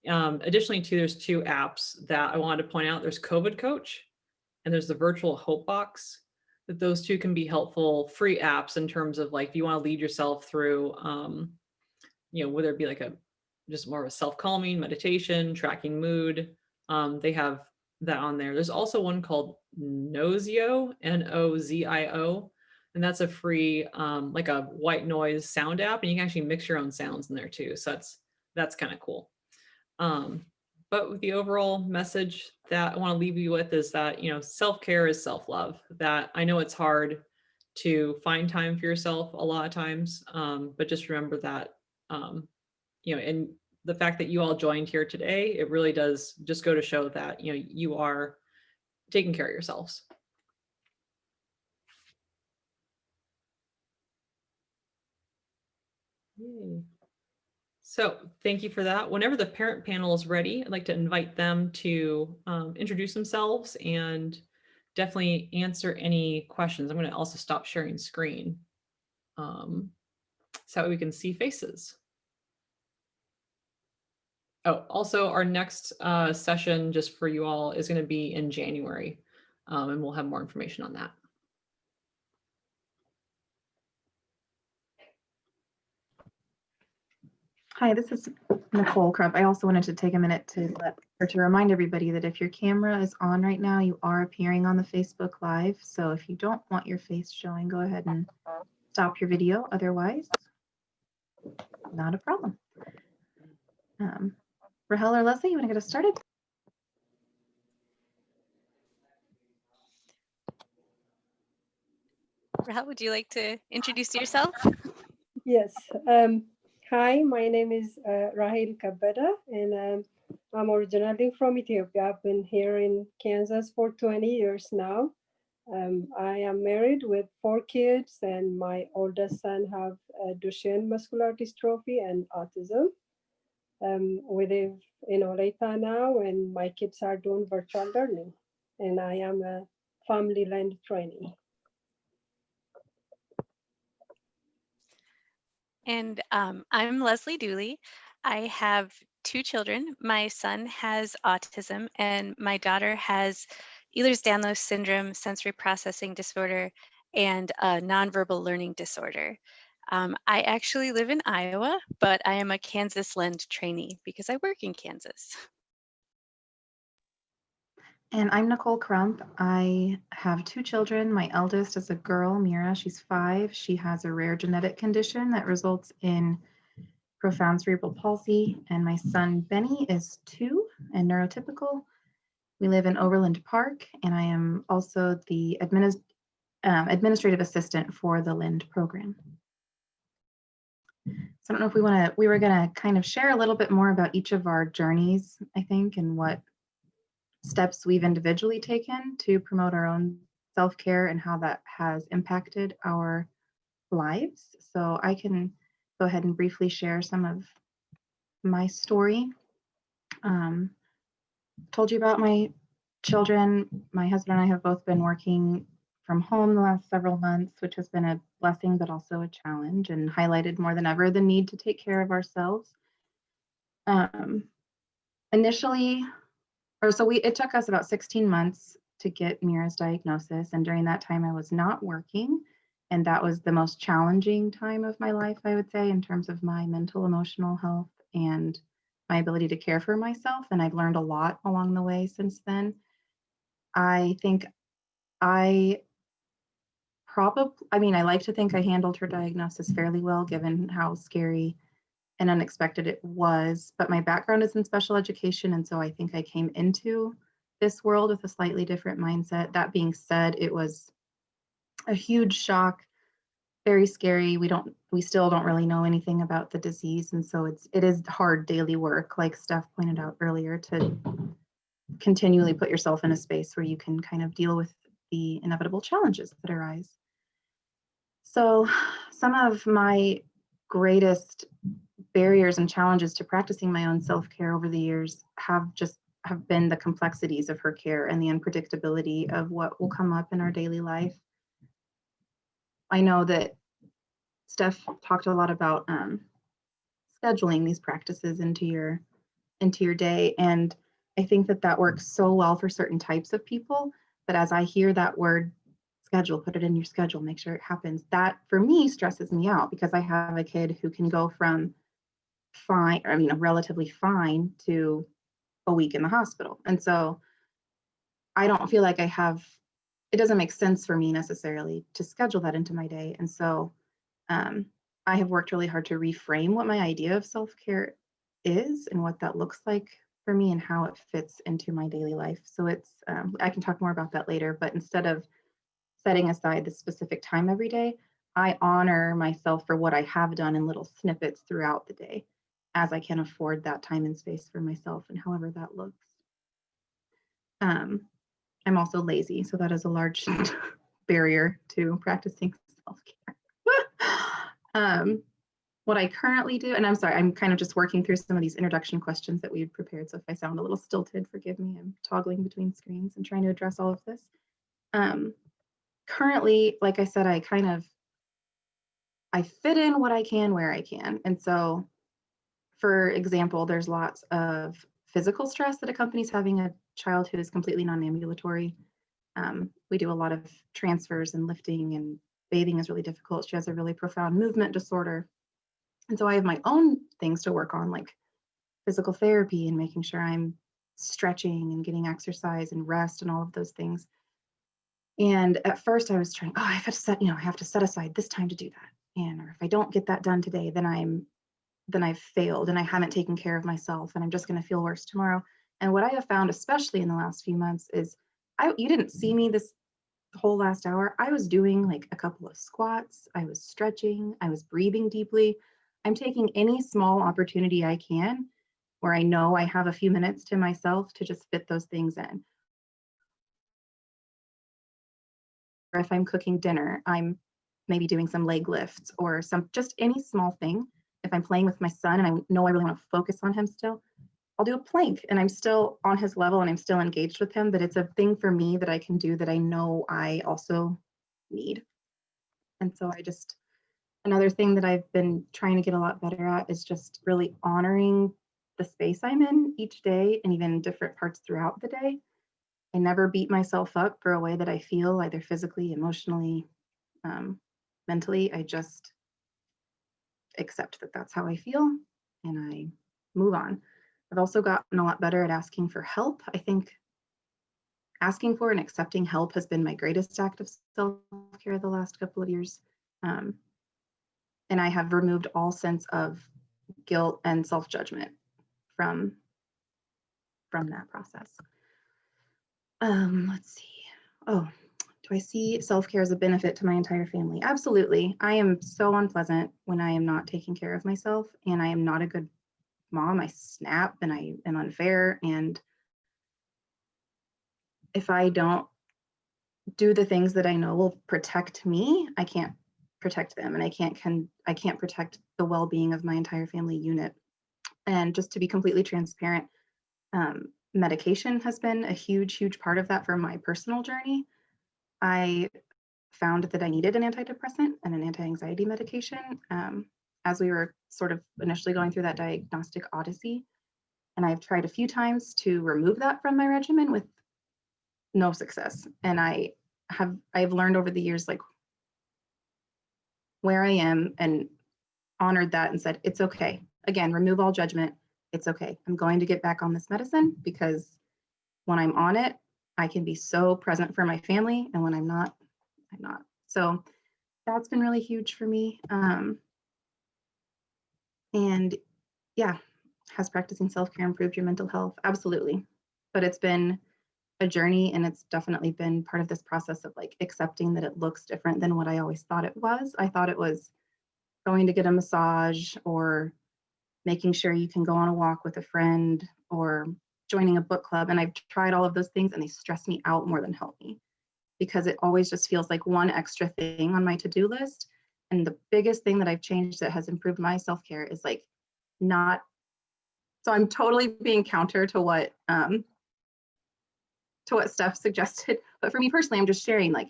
Additionally, too, there's two apps that I wanted to point out. There's COVID Coach and there's the virtual hope box. That those two can be helpful free apps in terms of like if you want to lead yourself through whether it be like a just more of a self-calming meditation, tracking mood. They have that on there. There's also one called Nozio, Nozio, and that's a free like a white noise sound app, and you can actually mix your own sounds in there too. So that's kind of cool. But with the overall message that I want to leave you with is that, self-care is self-love. That I know it's hard to find time for yourself a lot of times, but just remember that, and the fact that you all joined here today, it really does just go to show that, you are taking care of yourselves. Yay. So thank you for that. Whenever the parent panel is ready, I'd like to invite them to introduce themselves and definitely answer any questions. I'm going to also stop sharing screen so we can see faces. Oh, also our next session just for you all is going to be in January, and we'll have more information on that. Hi, this is Nicole Crump. I also wanted to take a minute to remind everybody that if your camera is on right now, you are appearing on the Facebook Live. So if you don't want your face showing, go ahead and stop your video. Otherwise, not a problem. Rahel or Leslie, you want to get us started? Rahel, would you like to introduce yourself? Yes. Hi, my name is Rahel Kabada, and I'm originally from Ethiopia. I've been here in Kansas for 20 years now. I am married with 4 kids, and my oldest son have Duchenne muscular dystrophy and autism. We live in Olathe now, and my kids are doing virtual learning, and I am a family land trainee. And I'm Leslie Dooley. I have 2 children. My son has autism, and my daughter has Ehlers-Danlos syndrome, sensory processing disorder, and a nonverbal learning disorder. I actually live in Iowa, but I am a Kansas Lend trainee because I work in Kansas. And I'm Nicole Crump. I have 2 children. My eldest is a girl, Mira. She's 5. She has a rare genetic condition that results in profound cerebral palsy. And my son, Benny, is 2 and neurotypical. We live in Overland Park, and I am also the administrative assistant for the LIND program. So I don't know if we were going to kind of share a little bit more about each of our journeys, I think, and what steps we've individually taken to promote our own self-care and how that has impacted our lives. So I can go ahead and briefly share some of my story. Told you about my children. My husband and I have both been working from home the last several months, which has been a blessing, but also a challenge, and highlighted more than ever the need to take care of ourselves. Initially, it took us about 16 months to get Mira's diagnosis. And during that time, I was not working. And that was the most challenging time of my life, I would say, in terms of my mental, emotional health and my ability to care for myself. And I've learned a lot along the way since then. I think I like to think I handled her diagnosis fairly well, given how scary and unexpected it was. But my background is in special education. And so I think I came into this world with a slightly different mindset. That being said, it was a huge shock, very scary. We still don't really know anything about the disease. And so it is hard daily work, like Steph pointed out earlier, to continually put yourself in a space where you can kind of deal with the inevitable challenges that arise. So some of my greatest barriers and challenges to practicing my own self-care over the years have been the complexities of her care and the unpredictability of what will come up in our daily life. I know that Steph talked a lot about scheduling these practices into your day, and I think that works so well for certain types of people. But as I hear that word schedule, put it in your schedule, make sure it happens, that for me stresses me out, because I have a kid who can go from relatively fine to a week in the hospital. And so I don't feel like it doesn't make sense for me necessarily to schedule that into my day. And so I have worked really hard to reframe what my idea of self-care is and what that looks like for me and how it fits into my daily life. So I can talk more about that later, but instead of setting aside the specific time every day, I honor myself for what I have done in little snippets throughout the day, as I can afford that time and space for myself, and however that looks. I'm also lazy, so that is a large barrier to practicing self-care. What I currently do, and I'm sorry, I'm kind of just working through some of these introduction questions that we had prepared, so if I sound a little stilted, forgive me. I'm toggling between screens and trying to address all of this. Currently, like I said, I fit in what I can where I can. And so, for example, there's lots of physical stress that accompanies having a child who is completely non-ambulatory. We do a lot of transfers and lifting, and bathing is really difficult. She has a really profound movement disorder. And so I have my own things to work on, like physical therapy and making sure I'm stretching and getting exercise and rest and all of those things. And at first I was trying, I have to set aside this time to do that. Or if I don't get that done today, then I've failed and I haven't taken care of myself, and I'm just going to feel worse tomorrow. And what I have found, especially in the last few months, is you didn't see me this whole last hour. I was doing like a couple of squats, I was stretching, I was breathing deeply. I'm taking any small opportunity I can where I know I have a few minutes to myself to just fit those things in. Or if I'm cooking dinner, I'm maybe doing some leg lifts or just any small thing. If I'm playing with my son and I know I really want to focus on him still, I'll do a plank and I'm still on his level and I'm still engaged with him, but it's a thing for me that I can do that I know I also need. And so another thing that I've been trying to get a lot better at is just really honoring the space I'm in each day, and even different parts throughout the day. I never beat myself up for a way that I feel, either physically, emotionally, mentally. I just accept that that's how I feel and I move on. I've also gotten a lot better at asking for help. I think asking for and accepting help has been my greatest act of self-care the last couple of years. And I have removed all sense of guilt and self-judgment from that process. Let's see. Oh, do I see self-care as a benefit to my entire family? Absolutely. I am so unpleasant when I am not taking care of myself, and I am not a good mom. I snap and I am unfair. And if I don't do the things that I know will protect me, I can't protect them, and I can't protect the well-being of my entire family unit. And just to be completely transparent, medication has been a huge part of that for my personal journey. I found that I needed an antidepressant and an anti-anxiety medication as we were sort of initially going through that diagnostic odyssey. And I've tried a few times to remove that from my regimen with no success. And I've learned over the years like where I am and honored that and said, it's okay. Again, remove all judgment. It's okay. I'm going to get back on this medicine because when I'm on it, I can be so present for my family. And when I'm not, I'm not. So that's been really huge for me. And yeah, has practicing self-care improved your mental health? Absolutely. But it's been a journey, and it's definitely been part of this process of like accepting that it looks different than what I always thought it was. I thought it was going to get a massage or making sure you can go on a walk with a friend or joining a book club. And I've tried all of those things and they stress me out more than help me because it always just feels like one extra thing on my to-do list. And the biggest thing that I've changed that has improved my self-care is like not, so I'm totally being counter to what Steph suggested. But for me personally, I'm just sharing like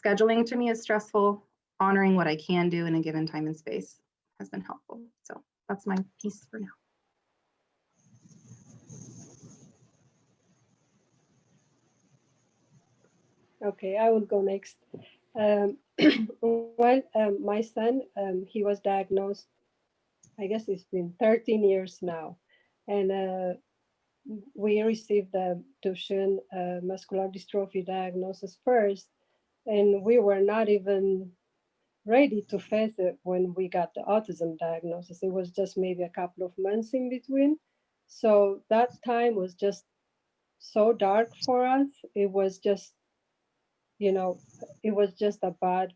scheduling to me is stressful. Honoring what I can do in a given time and space has been helpful. So that's my piece for now. Okay, I will go next. My son, he was diagnosed, I guess it's been 13 years now. And we received the Duchenne muscular dystrophy diagnosis first. And we were not even ready to face it when we got the autism diagnosis. It was just maybe a couple of months in between. So that time was just so dark for us. It was just, it was just a bad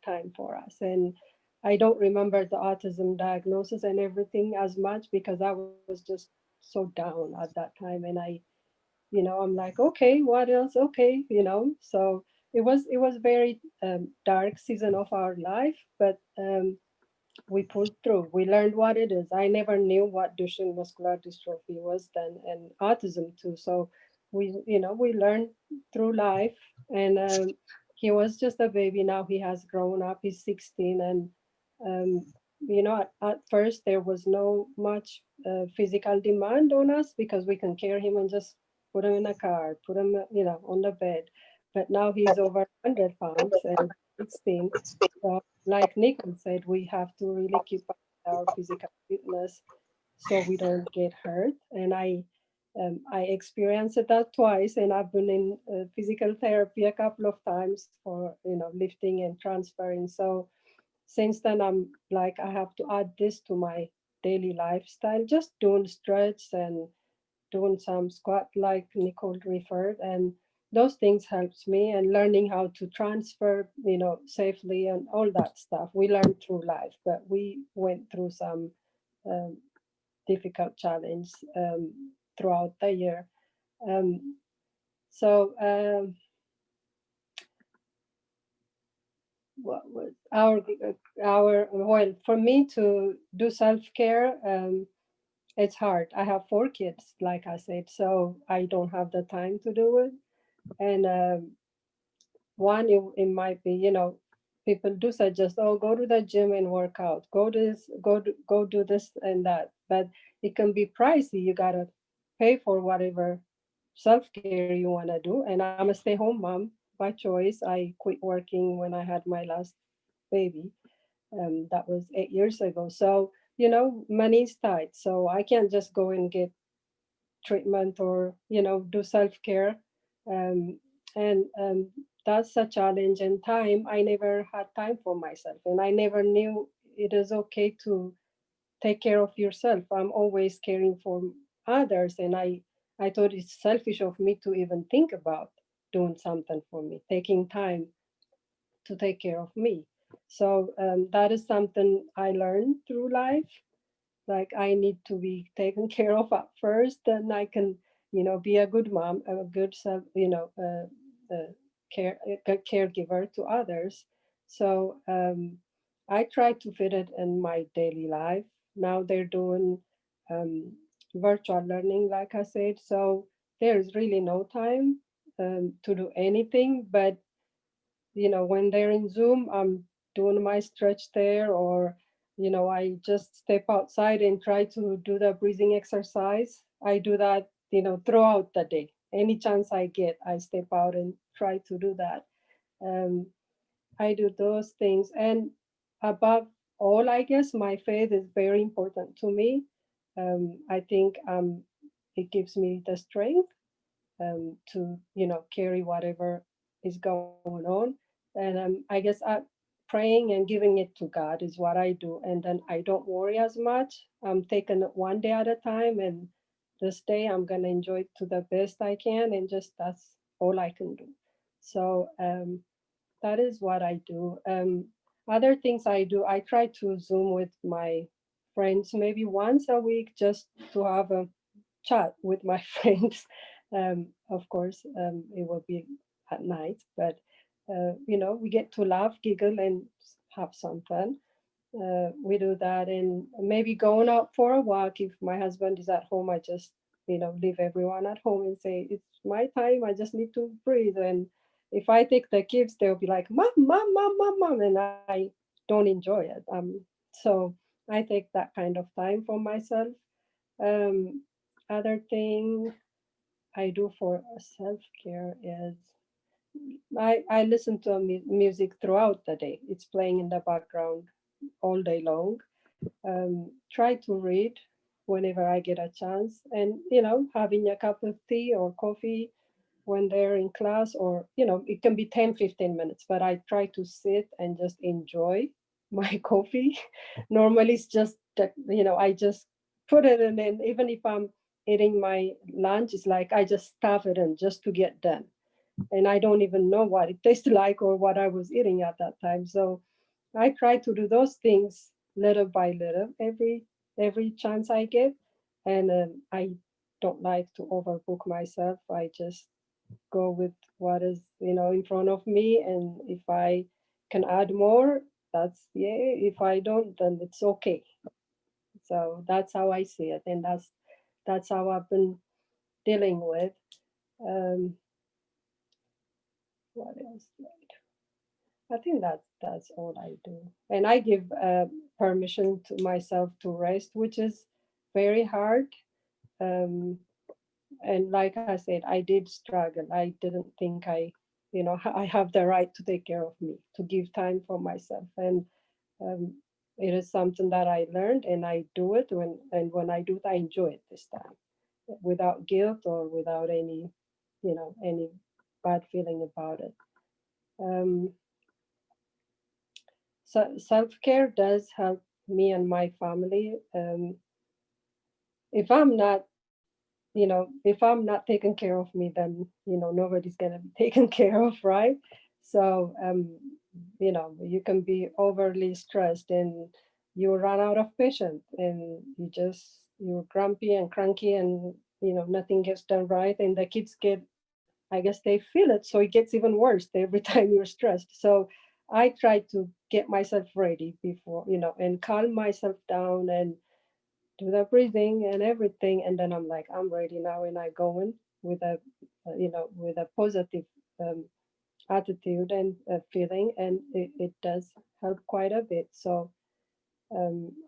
time for us. And I don't remember the autism diagnosis and everything as much because I was just so down at that time. And I'm like, okay, what else? Okay, so it was very dark season of our life, but we pulled through. We learned what it is. I never knew what Duchenne muscular dystrophy was then, and autism too. So we learned through life, and he was just a baby. Now he has grown up. He's 16, and at first there was no much physical demand on us because we can carry him and just put him in a car, put him, on the bed. But now he's over 100 pounds and 16. So like Nicole said, we have to really keep up with our physical fitness so we don't get hurt. And I experienced that twice, and I've been in physical therapy a couple of times for lifting and transferring. So since then, I'm like, I have to add this to my daily lifestyle, just doing stretch and doing some squat like Nicole referred, and those things helps me, and learning how to transfer, safely and all that stuff. We learn through life, but we went through some um, difficult challenge throughout the year. Um, so what was our well, for me to do self-care, it's hard. I have 4 kids, like I said, so I don't have the time to do it. And one, it might be, people do suggest, oh, go to the gym and work out, go do this and that, but it can be pricey. You gotta pay for whatever self-care you want to do. And I'm a stay-home mom by choice. I quit working when I had my last baby. That was 8 years ago. So, money's tight. So I can't just go and get treatment or, do self-care. Um, and that's a challenge, and time. I never had time for myself, and I never knew it is okay to take care of yourself. I'm always caring for others, and I thought it's selfish of me to even think about doing something for me, taking time to take care of me. So that is something I learned through life. Like I need to be taken care of at first, then I can, be a good mom, a good self, good caregiver to others. So I try to fit it in my daily life. Now they're doing um, virtual learning, like I said, so there's really no time to do anything. But when they're in Zoom, I'm doing my stretch there, or, I just step outside and try to do the breathing exercise. I do that, throughout the day. Any chance I get, I step out and try to do that. Um, I do those things. And above all, I guess my faith is very important to me. I think it gives me the strength to carry whatever is going on. And I guess praying and giving it to God is what I do. And then I don't worry as much. I'm taking it one day at a time, and this day I'm gonna enjoy it to the best I can, and just that's all I can do. So that is what I do. Other things I do, I try to Zoom with my friends maybe once a week, just to have a chat with my friends. Of course, it will be at night, but we get to laugh, giggle, and have some fun. We do that, and maybe going out for a walk. If my husband is at home, I just leave everyone at home and say it's my time. I just need to breathe. And if I take the kids, they'll be like, "Mom, mom, mom, mom, mom," and I don't enjoy it. So I take that kind of time for myself. Um, Other thing I do for self-care is I listen to music throughout the day. It's playing in the background all day long. Try to read whenever I get a chance, and having a cup of tea or coffee when they're in class, or it can be 10-15 minutes, but I try to sit and just enjoy my coffee. Normally it's just that I just put it in, and even if I'm eating my lunch, it's like I just stuff it in just to get done, and I don't even know what it tastes like or what I was eating at that time. So I try to do those things little by little, every chance I get, and I don't like to overbook myself. I just go with what is in front of me, and if I can add more, that's yeah. If I don't, then it's okay. So that's how I see it, and that's how I've been dealing with. What else? I think that's all I do, and I give permission to myself to rest, which is very hard. Um, and like I said, I did struggle. I didn't think I have the right to take care of me, to give time for myself, and um, it is something that I learned, and I do it when I do it, I enjoy it this time, without guilt or without any bad feeling about it. Um, so self-care does help me and my family. If I'm not if I'm not taking care of me, then nobody's gonna be taken care of, right? So you can be overly stressed, and you run out of patience, and you're grumpy and cranky, and nothing gets done right, and the kids get, I guess they feel it, so it gets even worse every time you're stressed. So I try to get myself ready before, and calm myself down and do the breathing and everything, and then I'm like, I'm ready now, and I go in with a positive um, attitude and feeling, and it does help quite a bit. So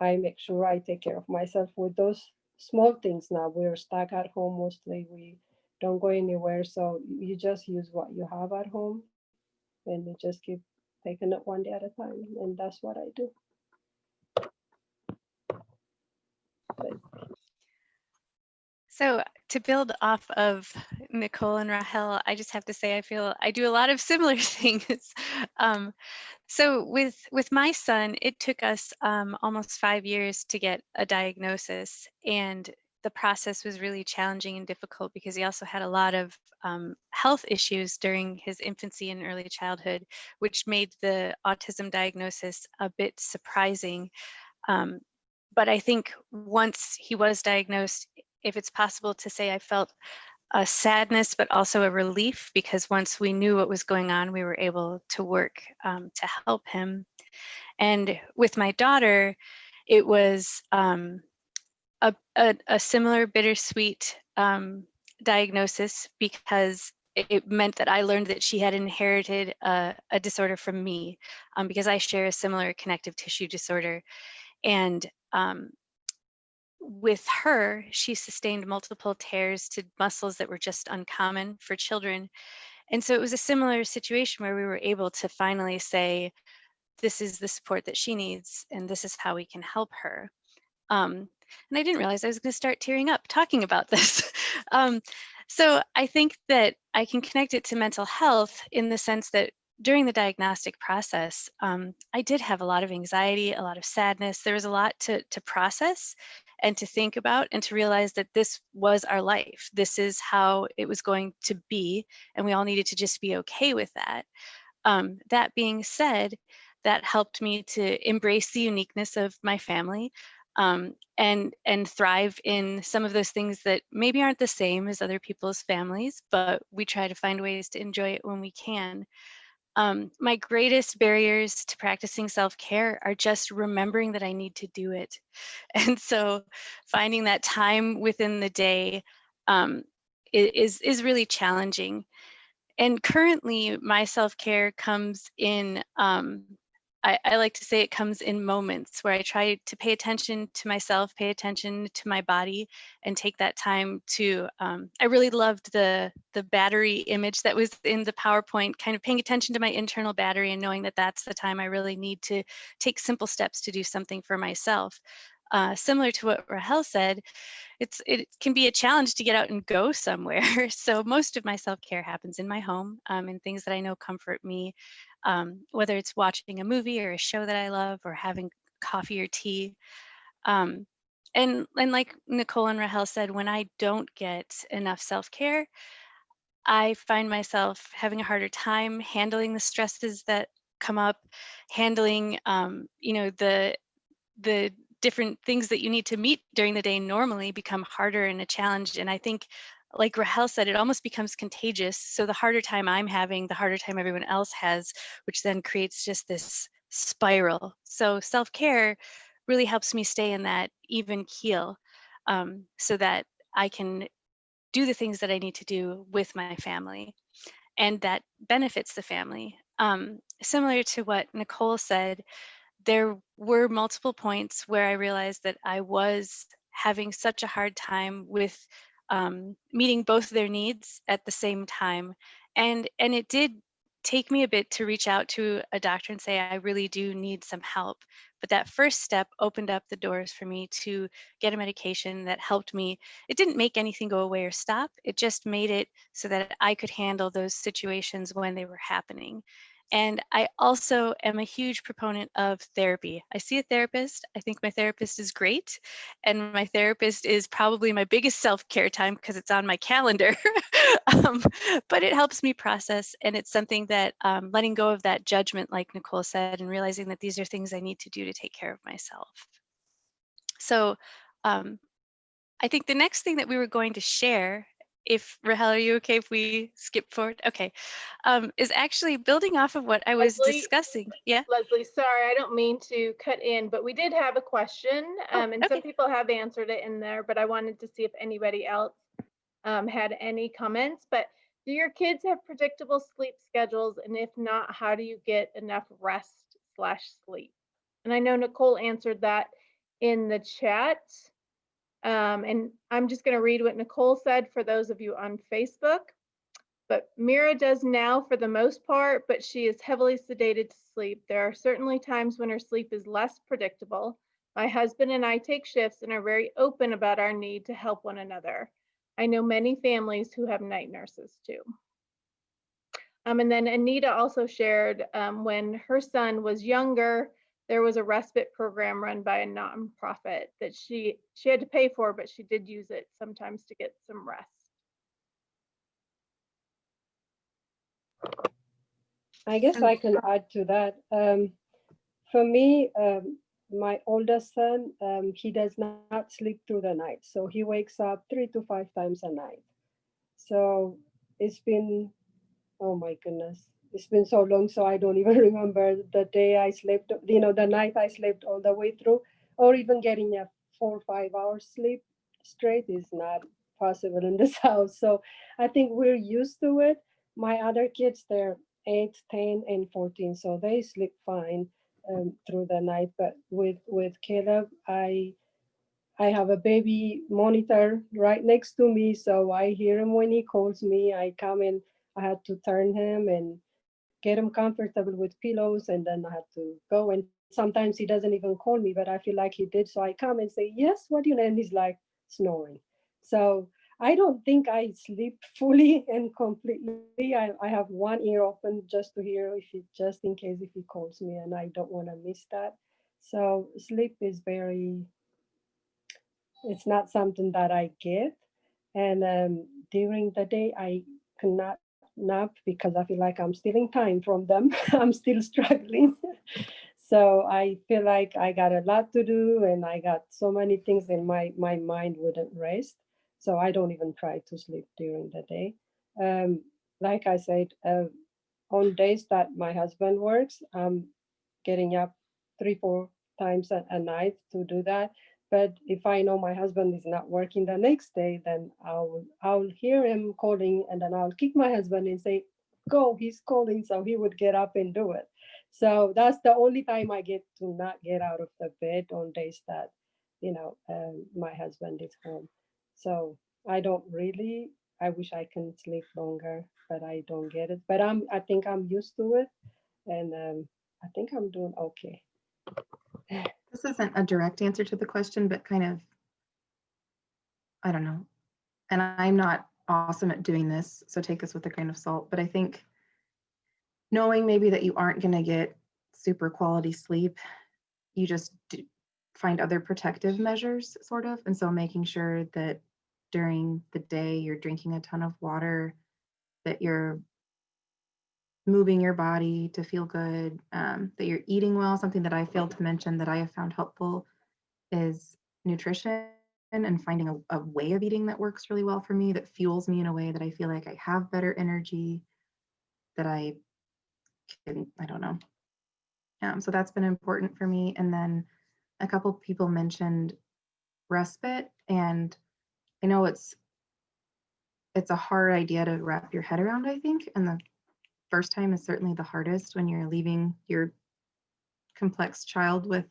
I make sure I take care of myself with those small things. Now we're stuck at home mostly, we don't go anywhere, so you just use what you have at home, and you just keep taking it one day at a time, and that's what I do. So to build off of Nicole and Rahel, I just have to say I feel I do a lot of similar things. So with my son, it took us almost 5 years to get a diagnosis, and the process was really challenging and difficult because he also had a lot of health issues during his infancy and early childhood, which made the autism diagnosis a bit surprising. But I think once he was diagnosed, if it's possible to say, I felt a sadness, but also a relief, because once we knew what was going on, we were able to work to help him. And with my daughter, it was a similar bittersweet diagnosis, because it meant that I learned that she had inherited a disorder from me, because I share a similar connective tissue disorder. And with her, she sustained multiple tears to muscles that were just uncommon for children. And so it was a similar situation where we were able to finally say, this is the support that she needs, and this is how we can help her. And I didn't realize I was going to start tearing up talking about this. So I think that I can connect it to mental health in the sense that during the diagnostic process, I did have a lot of anxiety, a lot of sadness. There was a lot to process and to think about, and to realize that this was our life. This is how it was going to be, and we all needed to just be okay with that. That being said, that helped me to embrace the uniqueness of my family, and thrive in some of those things that maybe aren't the same as other people's families, but we try to find ways to enjoy it when we can. My greatest barriers to practicing self-care are just remembering that I need to do it. And so finding that time within the day is really challenging. And currently my self-care comes in, I like to say it comes in moments where I try to pay attention to myself, pay attention to my body, and take that time to, I really loved the battery image that was in the PowerPoint, kind of paying attention to my internal battery and knowing that that's the time I really need to take simple steps to do something for myself. Similar to what Rahel said, it can be a challenge to get out and go somewhere. So most of my self-care happens in my home, and things that I know comfort me, whether it's watching a movie or a show that I love, or having coffee or tea. Um, and like Nicole and Rahel said, when I don't get enough self-care, I find myself having a harder time handling the stresses that come up, handling the different things that you need to meet during the day normally become harder and a challenge. And I think, like Rahel said, it almost becomes contagious. So the harder time I'm having, the harder time everyone else has, which then creates just this spiral. So self-care really helps me stay in that even keel, so that I can do the things that I need to do with my family, and that benefits the family. Similar to what Nicole said, there were multiple points where I realized that I was having such a hard time with, meeting both their needs at the same time. And it did take me a bit to reach out to a doctor and say, I really do need some help. But that first step opened up the doors for me to get a medication that helped me. It didn't make anything go away or stop. It just made it so that I could handle those situations when they were happening. And I also am a huge proponent of therapy. I see a therapist. I think my therapist is great. And my therapist is probably my biggest self-care time because it's on my calendar. um, but it helps me process. And it's something that, letting go of that judgment, like Nicole said, and realizing that these are things I need to do to take care of myself. So I think the next thing that we were going to share, if Rahel, are you okay if we skip forward? Okay, is actually building off of what I was Leslie? discussing. Yeah. Leslie, sorry, I don't mean to cut in, but we did have a question, and some okay. people have answered it in there, but I wanted to see if anybody else had any comments. But do your kids have predictable sleep schedules? And if not, how do you get enough rest/sleep? And I know Nicole answered that in the chat. And I'm just going to read what Nicole said for those of you on Facebook. But Mira does now for the most part, but she is heavily sedated to sleep. There are certainly times when her sleep is less predictable. My husband and I take shifts and are very open about our need to help one another. I know many families who have night nurses too. And then Anita also shared when her son was younger, there was a respite program run by a nonprofit that she had to pay for, but she did use it sometimes to get some rest. I guess I can add to that. For me, my oldest son, he does not sleep through the night. So he wakes up 3 to 5 times a night. So it's been, oh my goodness, it's been so long. So I don't even remember the day I slept, the night I slept all the way through, or even getting a 4 or 5 hours sleep straight is not possible in this house. So I think we're used to it. My other kids, they're 8, 10, and 14, so they sleep fine through the night. But with Caleb, I have a baby monitor right next to me, so I hear him when he calls me. I come in, I had to turn him and get him comfortable with pillows, and then I had to go. And sometimes he doesn't even call me, but I feel like he did. So I come and say, "Yes, what do you know?" And he's like snoring. So I don't think I sleep fully and completely. I have one ear open just to hear if he, just in case if he calls me, and I don't want to miss that. So sleep is very, it's not something that I get. And during the day, I cannot nap because I feel like I'm stealing time from them. I'm still struggling. So I feel like I got a lot to do and I got so many things and my mind wouldn't rest. So I don't even try to sleep during the day. Um, like I said, on days that my husband works, I'm getting up 3, 4 times a night to do that. But if I know my husband is not working the next day, then I'll hear him calling, and then I'll kick my husband and say, "Go, he's calling." So he would get up and do it. So that's the only time I get to not get out of the bed on days that, my husband is home. So I don't really. I wish I can sleep longer, but I don't get it. But I think I'm used to it, and I think I'm doing okay. This isn't a direct answer to the question, but kind of, I don't know. And I'm not awesome at doing this, so take this with a grain of salt. But I think knowing maybe that you aren't going to get super quality sleep, you just find other protective measures, sort of. And so making sure that during the day you're drinking a ton of water, that you're moving your body to feel good, that you're eating well. Something that I failed to mention that I have found helpful is nutrition and finding a way of eating that works really well for me, that fuels me in a way that I feel like I have better energy, that I don't know. So that's been important for me. And then a couple people mentioned respite, and I know it's a hard idea to wrap your head around, I think. And the first time is certainly the hardest when you're leaving your complex child with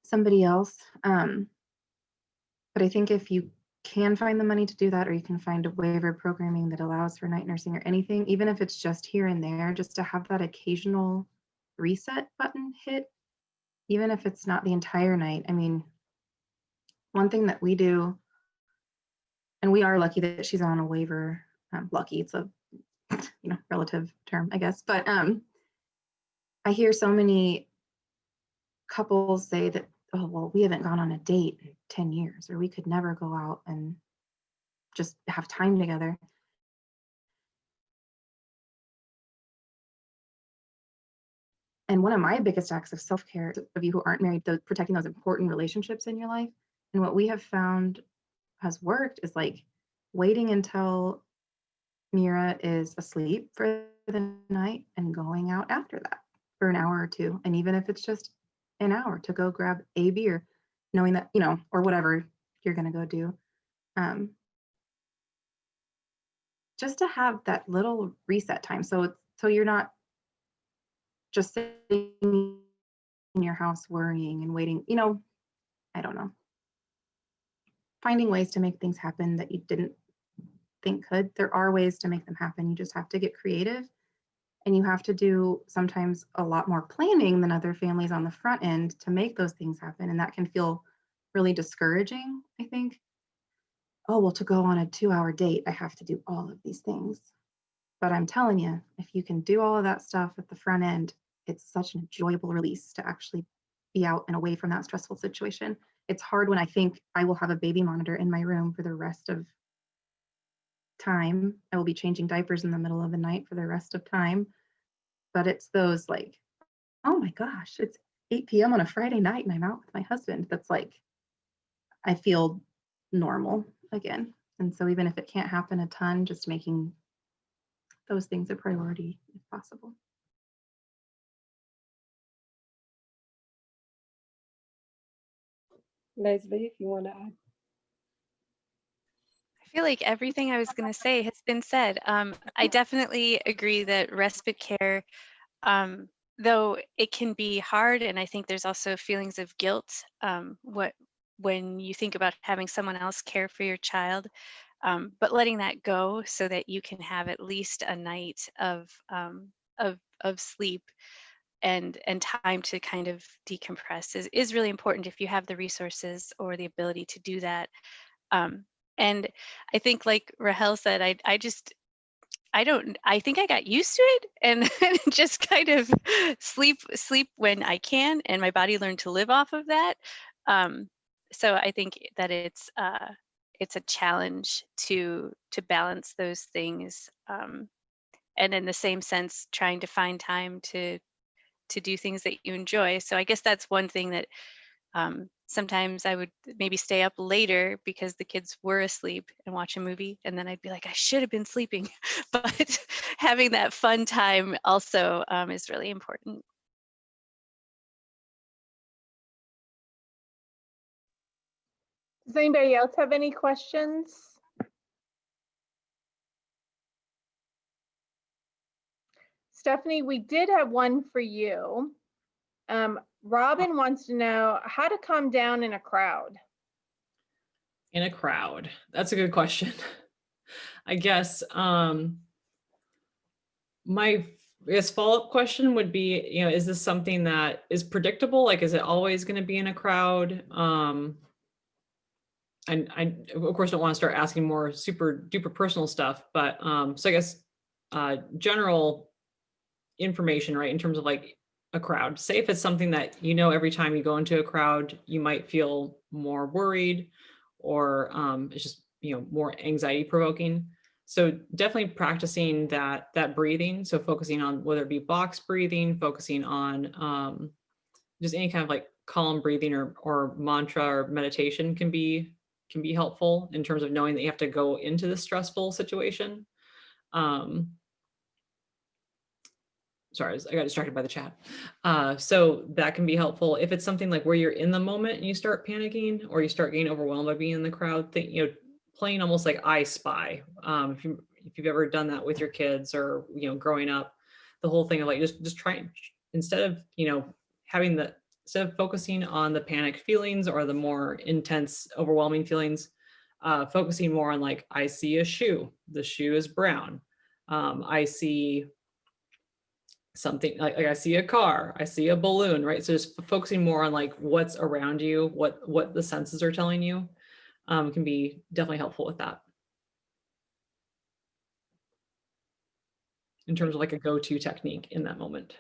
somebody else. But I think if you can find the money to do that, or you can find a waiver programming that allows for night nursing or anything, even if it's just here and there, just to have that occasional reset button hit, even if it's not the entire night. I mean, one thing that we do, and we are lucky that she's on a waiver. Lucky, it's a relative term, I guess. But I hear so many couples say that, "Oh, well, we haven't gone on a date in 10 years, or we could never go out and just have time together." And one of my biggest acts of self-care, of you who aren't married, protecting those important relationships in your life. And what we have found has worked is like waiting until Mira is asleep for the night and going out after that for an hour or two. And even if it's just an hour, to go grab a beer, knowing that, or whatever you're going to go do. Just to have that little reset time. So you're not just sitting in your house worrying and waiting, I don't know. Finding ways to make things happen that you didn't think could. There are ways to make them happen. You just have to get creative, and you have to do sometimes a lot more planning than other families on the front end to make those things happen. And that can feel really discouraging, I think. Oh, well, to go on a 2-hour date, I have to do all of these things. But I'm telling you, if you can do all of that stuff at the front end, it's such an enjoyable release to actually be out and away from that stressful situation. It's hard when I think I will have a baby monitor in my room for the rest of time. I will be changing diapers in the middle of the night for the rest of time. But it's those like, oh my gosh, it's 8 p.m. on a Friday night and I'm out with my husband. That's like, I feel normal again. And so even if it can't happen a ton, just making those things a priority if possible. Leslie, if you want to add. feel like everything I was going to say has been said. I definitely agree that respite care, though it can be hard, and I think there's also feelings of guilt when you think about having someone else care for your child, but letting that go so that you can have at least a night of sleep and time to kind of decompress is really important if you have the resources or the ability to do that. Um, and I think, like Rahel said, I think I got used to it and just kind of sleep when I can, and my body learned to live off of that. So I think that it's a challenge to balance those things, and in the same sense, trying to find time to do things that you enjoy. So I guess that's one thing that sometimes I would maybe stay up later because the kids were asleep and watch a movie, and then I'd be like, I should have been sleeping. But having that fun time also is really important. Does anybody else have any questions? Stephanie, we did have one for you. Robin wants to know how to calm down in a crowd. In a crowd? That's a good question. I guess my follow-up question would be, is this something that is predictable? Like, is it always going to be in a crowd? And I, of course, don't want to start asking more super duper personal stuff, but so I guess general information, right, in terms of like a crowd. Say if it's something that every time you go into a crowd, you might feel more worried, or it's just more anxiety provoking. So definitely practicing that breathing. So focusing on whether it be box breathing, focusing on just any kind of like calm breathing or mantra or meditation can be helpful in terms of knowing that you have to go into the stressful situation. Sorry, I got distracted by the chat. So that can be helpful. If it's something like where you're in the moment and you start panicking or you start getting overwhelmed by being in the crowd, playing almost like I Spy. If you've ever done that with your kids or growing up, the whole thing of like just trying, instead of instead of focusing on the panic feelings or the more intense, overwhelming feelings, focusing more on like, I see a shoe. The shoe is brown. I see something like I see a car, I see a balloon, right? So just focusing more on like what's around you, what the senses are telling you, can be definitely helpful with that. In terms of like a go-to technique in that moment.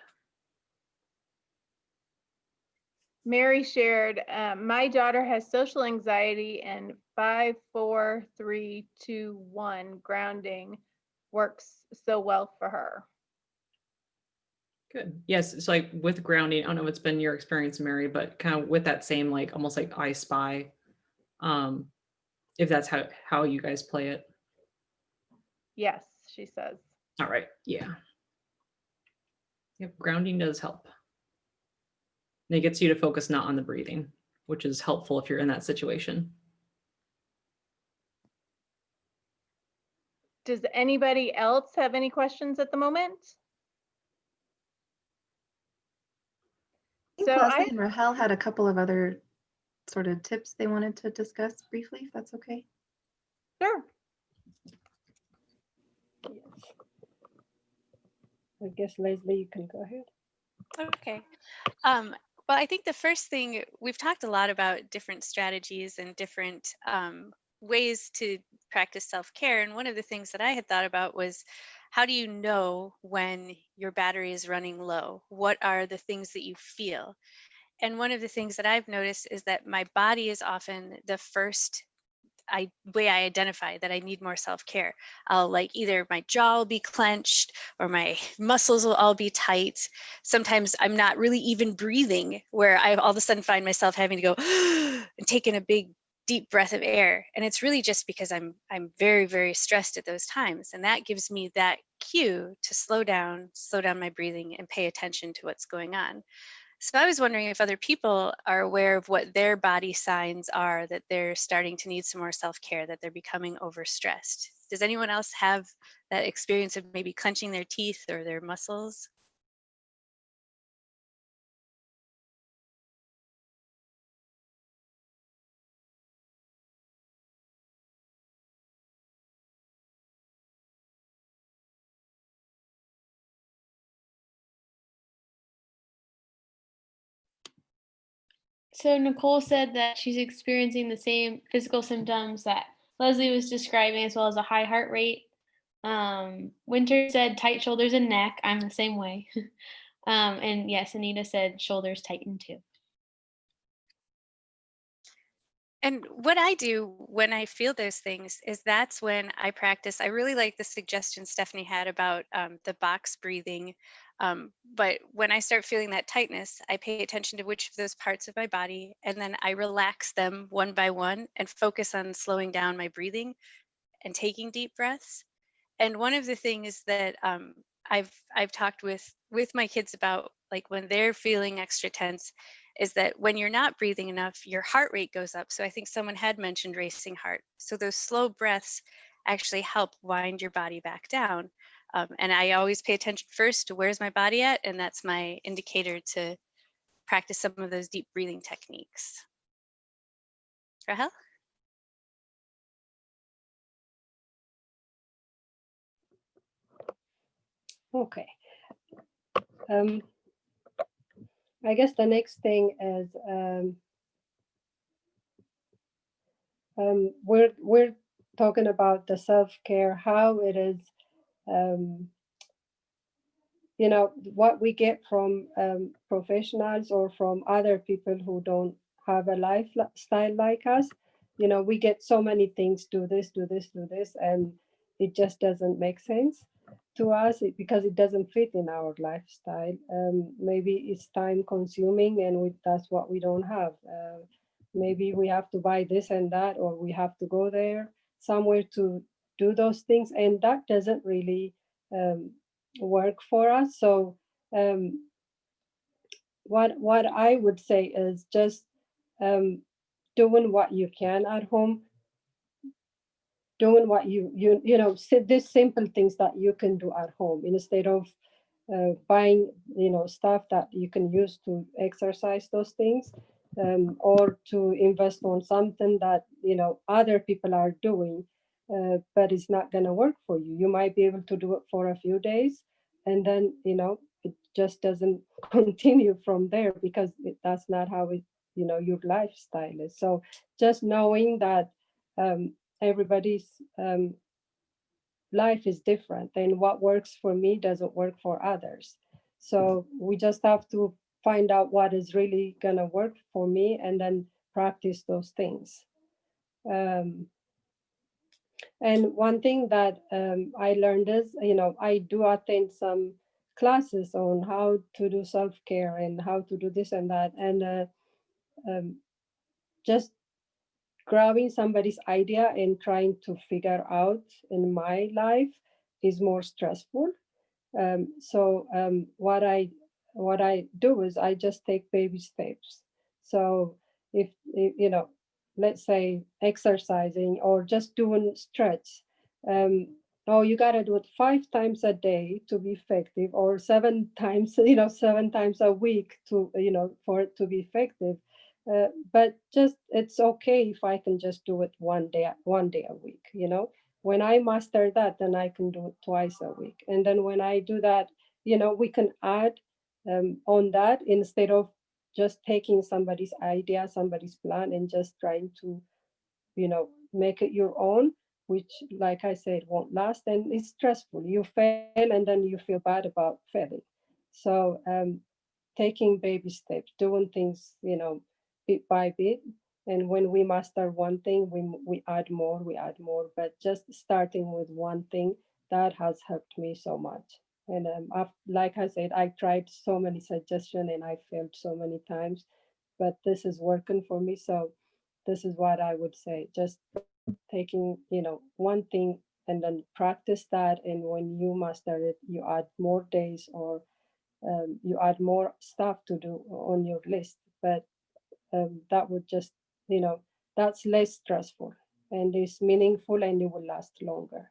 Mary shared, my daughter has social anxiety and 5, 4, 3, 2, 1 grounding works so well for her. Good. Yes, it's like with grounding, I don't know if it's been your experience, Mary, but kind of with that same like almost like I Spy, if that's how you guys play it. Yes, she says. All right. Yeah. Yep. Grounding does help. And it gets you to focus not on the breathing, which is helpful if you're in that situation. Does anybody else have any questions at the moment? I think Leslie and Rahel had a couple of other sort of tips they wanted to discuss briefly, if that's okay. Sure. Yes. I guess, Leslie, you can go ahead. Okay. Well, I think the first thing, we've talked a lot about different strategies and different ways to practice self-care. And one of the things that I had thought about was, how do you know when your battery is running low? What are the things that you feel? And one of the things that I've noticed is that my body is often the first way I identify that I need more self-care. I'll like either my jaw will be clenched or my muscles will all be tight. Sometimes I'm not really even breathing, where I all of a sudden find myself having to go and taking a big deep breath of air. And it's really just because I'm very, very stressed at those times. And that gives me that cue to slow down my breathing and pay attention to what's going on. So I was wondering if other people are aware of what their body signs are that they're starting to need some more self-care, that they're becoming overstressed. Does anyone else have that experience of maybe clenching their teeth or their muscles? So Nicole said that she's experiencing the same physical symptoms that Leslie was describing, as well as a high heart rate. Winter said tight shoulders and neck. I'm the same way. And yes, Anita said shoulders tighten too. And what I do when I feel those things is that's when I practice. I really like the suggestion Stephanie had about the box breathing. But when I start feeling that tightness, I pay attention to which of those parts of my body, and then I relax them one by one and focus on slowing down my breathing and taking deep breaths. And one of the things that I've talked with my kids about, like when they're feeling extra tense, is that when you're not breathing enough, your heart rate goes up. So I think someone had mentioned racing heart. So those slow breaths actually help wind your body back down. And I always pay attention first to where's my body at, and that's my indicator to practice some of those deep breathing techniques. Rahel? Okay. I guess the next thing is we're talking about the self-care, how it is, you know, what we get from professionals or from other people who don't have a lifestyle like us. You know, we get so many things, do this, do this, do this, and it just doesn't make sense to us because it doesn't fit in our lifestyle. Maybe it's time consuming and that's what we don't have. Maybe we have to buy this and that, or we have to go there somewhere to do those things, and that doesn't really work for us. So um, what I would say is just um, doing what you can at home, doing what you know, these simple things that you can do at home instead of buying, you know, stuff that you can use to exercise those things, or to invest on something that, you know, other people are doing, but it's not going to work for you. You might be able to do it for a few days, and then, you know, it just doesn't continue from there because that's not how it, you know, your lifestyle is. So just knowing that everybody's life is different and what works for me doesn't work for others. So we just have to find out what is really going to work for me and then practice those things. Um, and one thing that I learned is, you know, I do attend some classes on how to do self-care and how to do this and that. And um, just grabbing somebody's idea and trying to figure out in my life is more stressful. So what I do is I just take baby steps. So if you know, let's say exercising or just doing stretch, um, oh, you got to do it 5 times a day to be effective, or 7 times, you know, 7 times a week to, you know, for it to be effective. But just it's okay if I can just do it one day a week, you know. When I master that, then I can do it twice a week. And then when I do that, you know, we can add on that instead of just taking somebody's idea, somebody's plan, and just trying to, you know, make it your own, which, like I said, won't last and it's stressful. You fail and then you feel bad about failing. So taking baby steps, doing things, you know, bit by bit. And when we master one thing, we add more, we add more. But just starting with one thing, that has helped me so much. And like I said, I tried so many suggestions and I failed so many times, but this is working for me. So this is what I would say. Just taking, you know, one thing and then practice that. And when you master it, you add more days or you add more stuff to do on your list. But that would just, that's less stressful and is meaningful and it will last longer.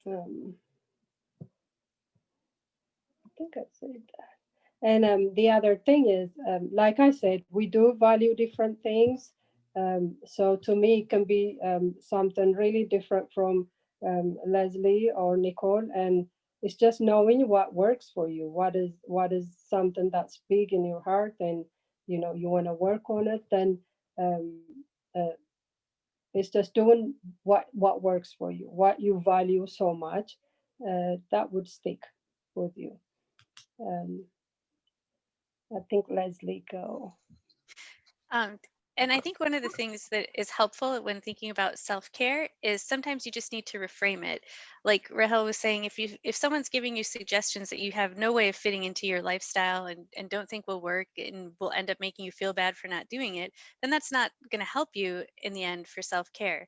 I think I said that. And the other thing is, like I said, we do value different things. So to me, it can be something really different from Leslie or Nicole. And it's just knowing what works for you. What is something that's big in your heart, and you want to work on it. Then uh, it's just doing what works for you, what you value so much, that would stick with you. I think Leslie go. Um, and I think one of the things that is helpful when thinking about self-care is sometimes you just need to reframe it. Like Rahel was saying, if someone's giving you suggestions that you have no way of fitting into your lifestyle and don't think will work and will end up making you feel bad for not doing it, then that's not going to help you in the end for self-care.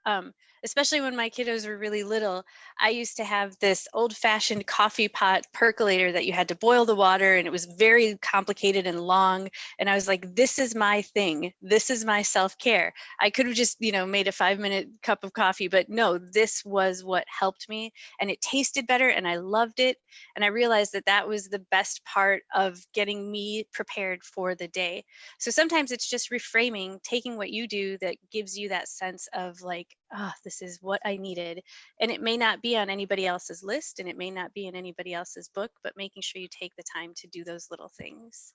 Um, Especially when my kiddos were really little, I used to have this old-fashioned coffee pot percolator that you had to boil the water, and it was very complicated and long. And I was like, this is my thing. This is my self-care. I could have just, made a 5-minute cup of coffee, but no, this was what helped me. And it tasted better and I loved it. And I realized that that was the best part of getting me prepared for the day. So sometimes it's just reframing, taking what you do that gives you that sense of like, oh, this is what I needed. And it may not be on anybody else's list and it may not be in anybody else's book, but making sure you take the time to do those little things.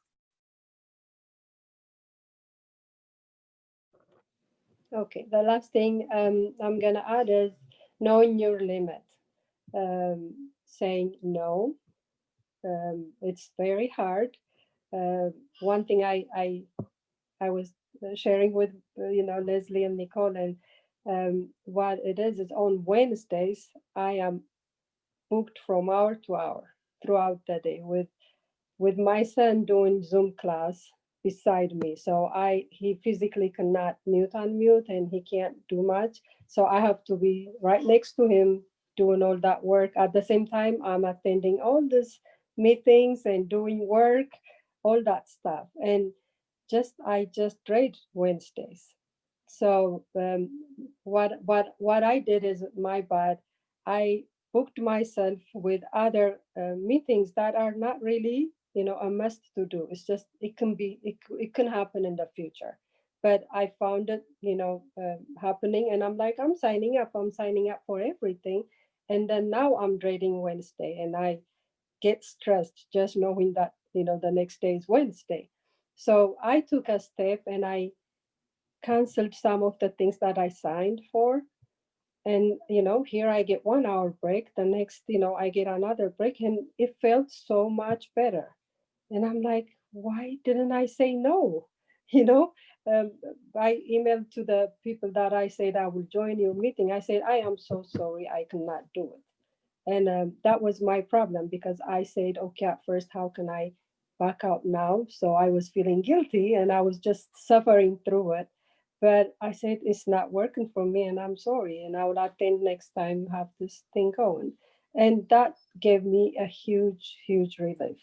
Okay, the last thing I'm gonna add is knowing your limit. Saying no. It's very hard. One thing I was sharing with Leslie and Nicole, and what it is on Wednesdays I am booked from hour to hour throughout the day with my son doing Zoom class beside me. So he physically cannot unmute, and he can't do much. So I have to be right next to him doing all that work. At the same time, I'm attending all these meetings and doing work, all that stuff. And I just dread Wednesdays. So what I did is my bad. I booked myself with other meetings that are not really a must to do. It's just it can happen in the future. But I found it happening, and I'm like, I'm signing up for everything. And then now I'm dreading Wednesday, and I get stressed just knowing that the next day is Wednesday. So I took a step and I canceled some of the things that I signed for. And here I get 1 hour break, the next I get another break, and it felt so much better. And I'm like, why didn't I say no? you know um, I emailed to the people that I said I will join your meeting. I said, I am so sorry, I cannot do it. And that was my problem, because I said, okay, at first, how can I back out now? So I was feeling guilty and I was just suffering through it. But I said, it's not working for me and I'm sorry. And I will attend next time you have this thing going. And that gave me a huge, huge relief.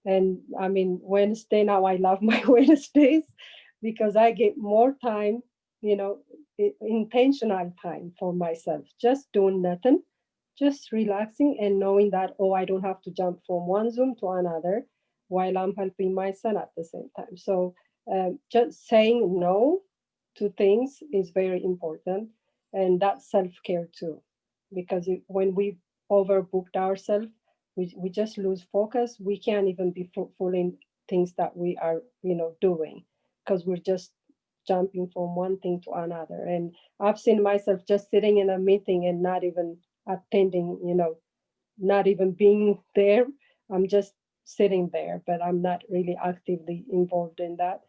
And I mean, Wednesday, now I love my Wednesdays because I get more time, intentional time for myself, just doing nothing, just relaxing and knowing that, oh, I don't have to jump from one Zoom to another while I'm helping my son at the same time. So just saying no to things is very important. And that's self-care too, because when we overbooked ourselves, we just lose focus. We can't even be fruitful in things that we are, doing, because we're just jumping from one thing to another. And I've seen myself just sitting in a meeting and not even attending, not even being there. I'm just sitting there, but I'm not really actively involved in that.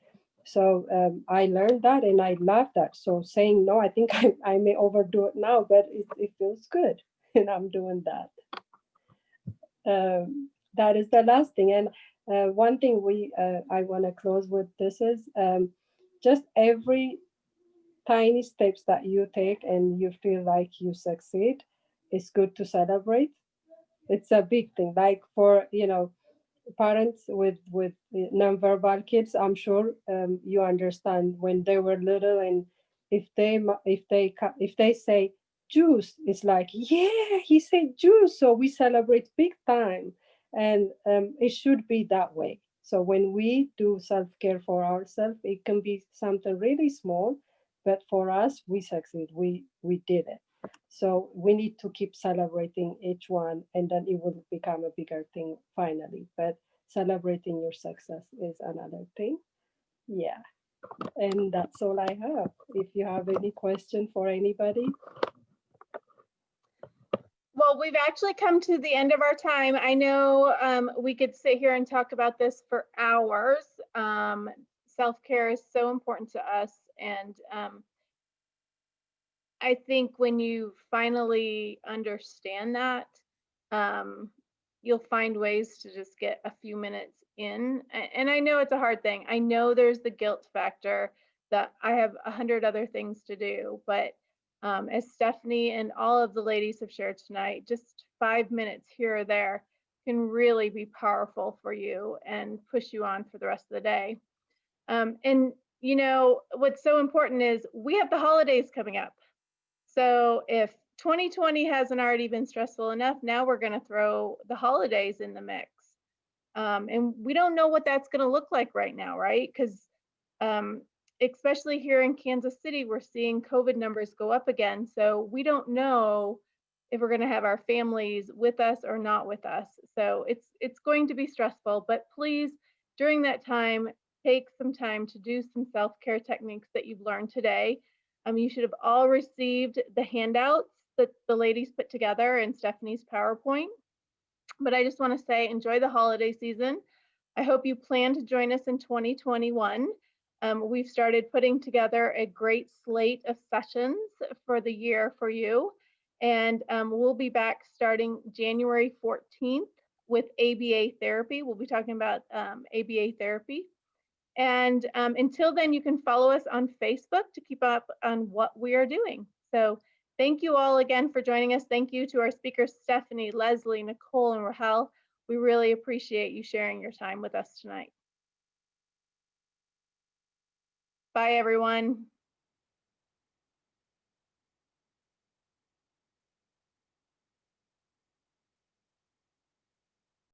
So I learned that and I love that. So saying no, I think I may overdo it now, but it feels good. And I'm doing that. That is the last thing. And one thing I want to close with this is just every tiny steps that you take and you feel like you succeed, it's good to celebrate. It's a big thing. Like for, parents with nonverbal kids, I'm sure you understand when they were little, and if they say juice, it's like, yeah, he said juice, so we celebrate big time, and it should be that way. So when we do self-care for ourselves, it can be something really small, but for us, we succeed. We did it. So we need to keep celebrating each one, and then it will become a bigger thing finally. But celebrating your success is another thing. Yeah. And that's all I have. If you have any question for anybody. Well, we've actually come to the end of our time. I know we could sit here and talk about this for hours. Self-care is so important to us. And I think when you finally understand that, you'll find ways to just get a few minutes in. And I know it's a hard thing. I know there's the guilt factor that I have 100 other things to do, but as Stephanie and all of the ladies have shared tonight, just 5 minutes here or there can really be powerful for you and push you on for the rest of the day. And what's so important is we have the holidays coming up. So if 2020 hasn't already been stressful enough, now we're going to throw the holidays in the mix. And we don't know what that's going to look like right now, right? Because especially here in Kansas City, we're seeing COVID numbers go up again. So we don't know if we're going to have our families with us or not with us. So it's going to be stressful, but please, during that time, take some time to do some self-care techniques that you've learned today. You should have all received the handouts that the ladies put together in Stephanie's PowerPoint. But I just want to say, enjoy the holiday season. I hope you plan to join us in 2021. We've started putting together a great slate of sessions for the year for you. And we'll be back starting January 14th with ABA therapy. We'll be talking about ABA therapy. And until then, you can follow us on Facebook to keep up on what we are doing. So thank you all again for joining us. Thank you to our speakers, Stephanie, Leslie, Nicole, and Rahel. We really appreciate you sharing your time with us tonight. Bye, everyone.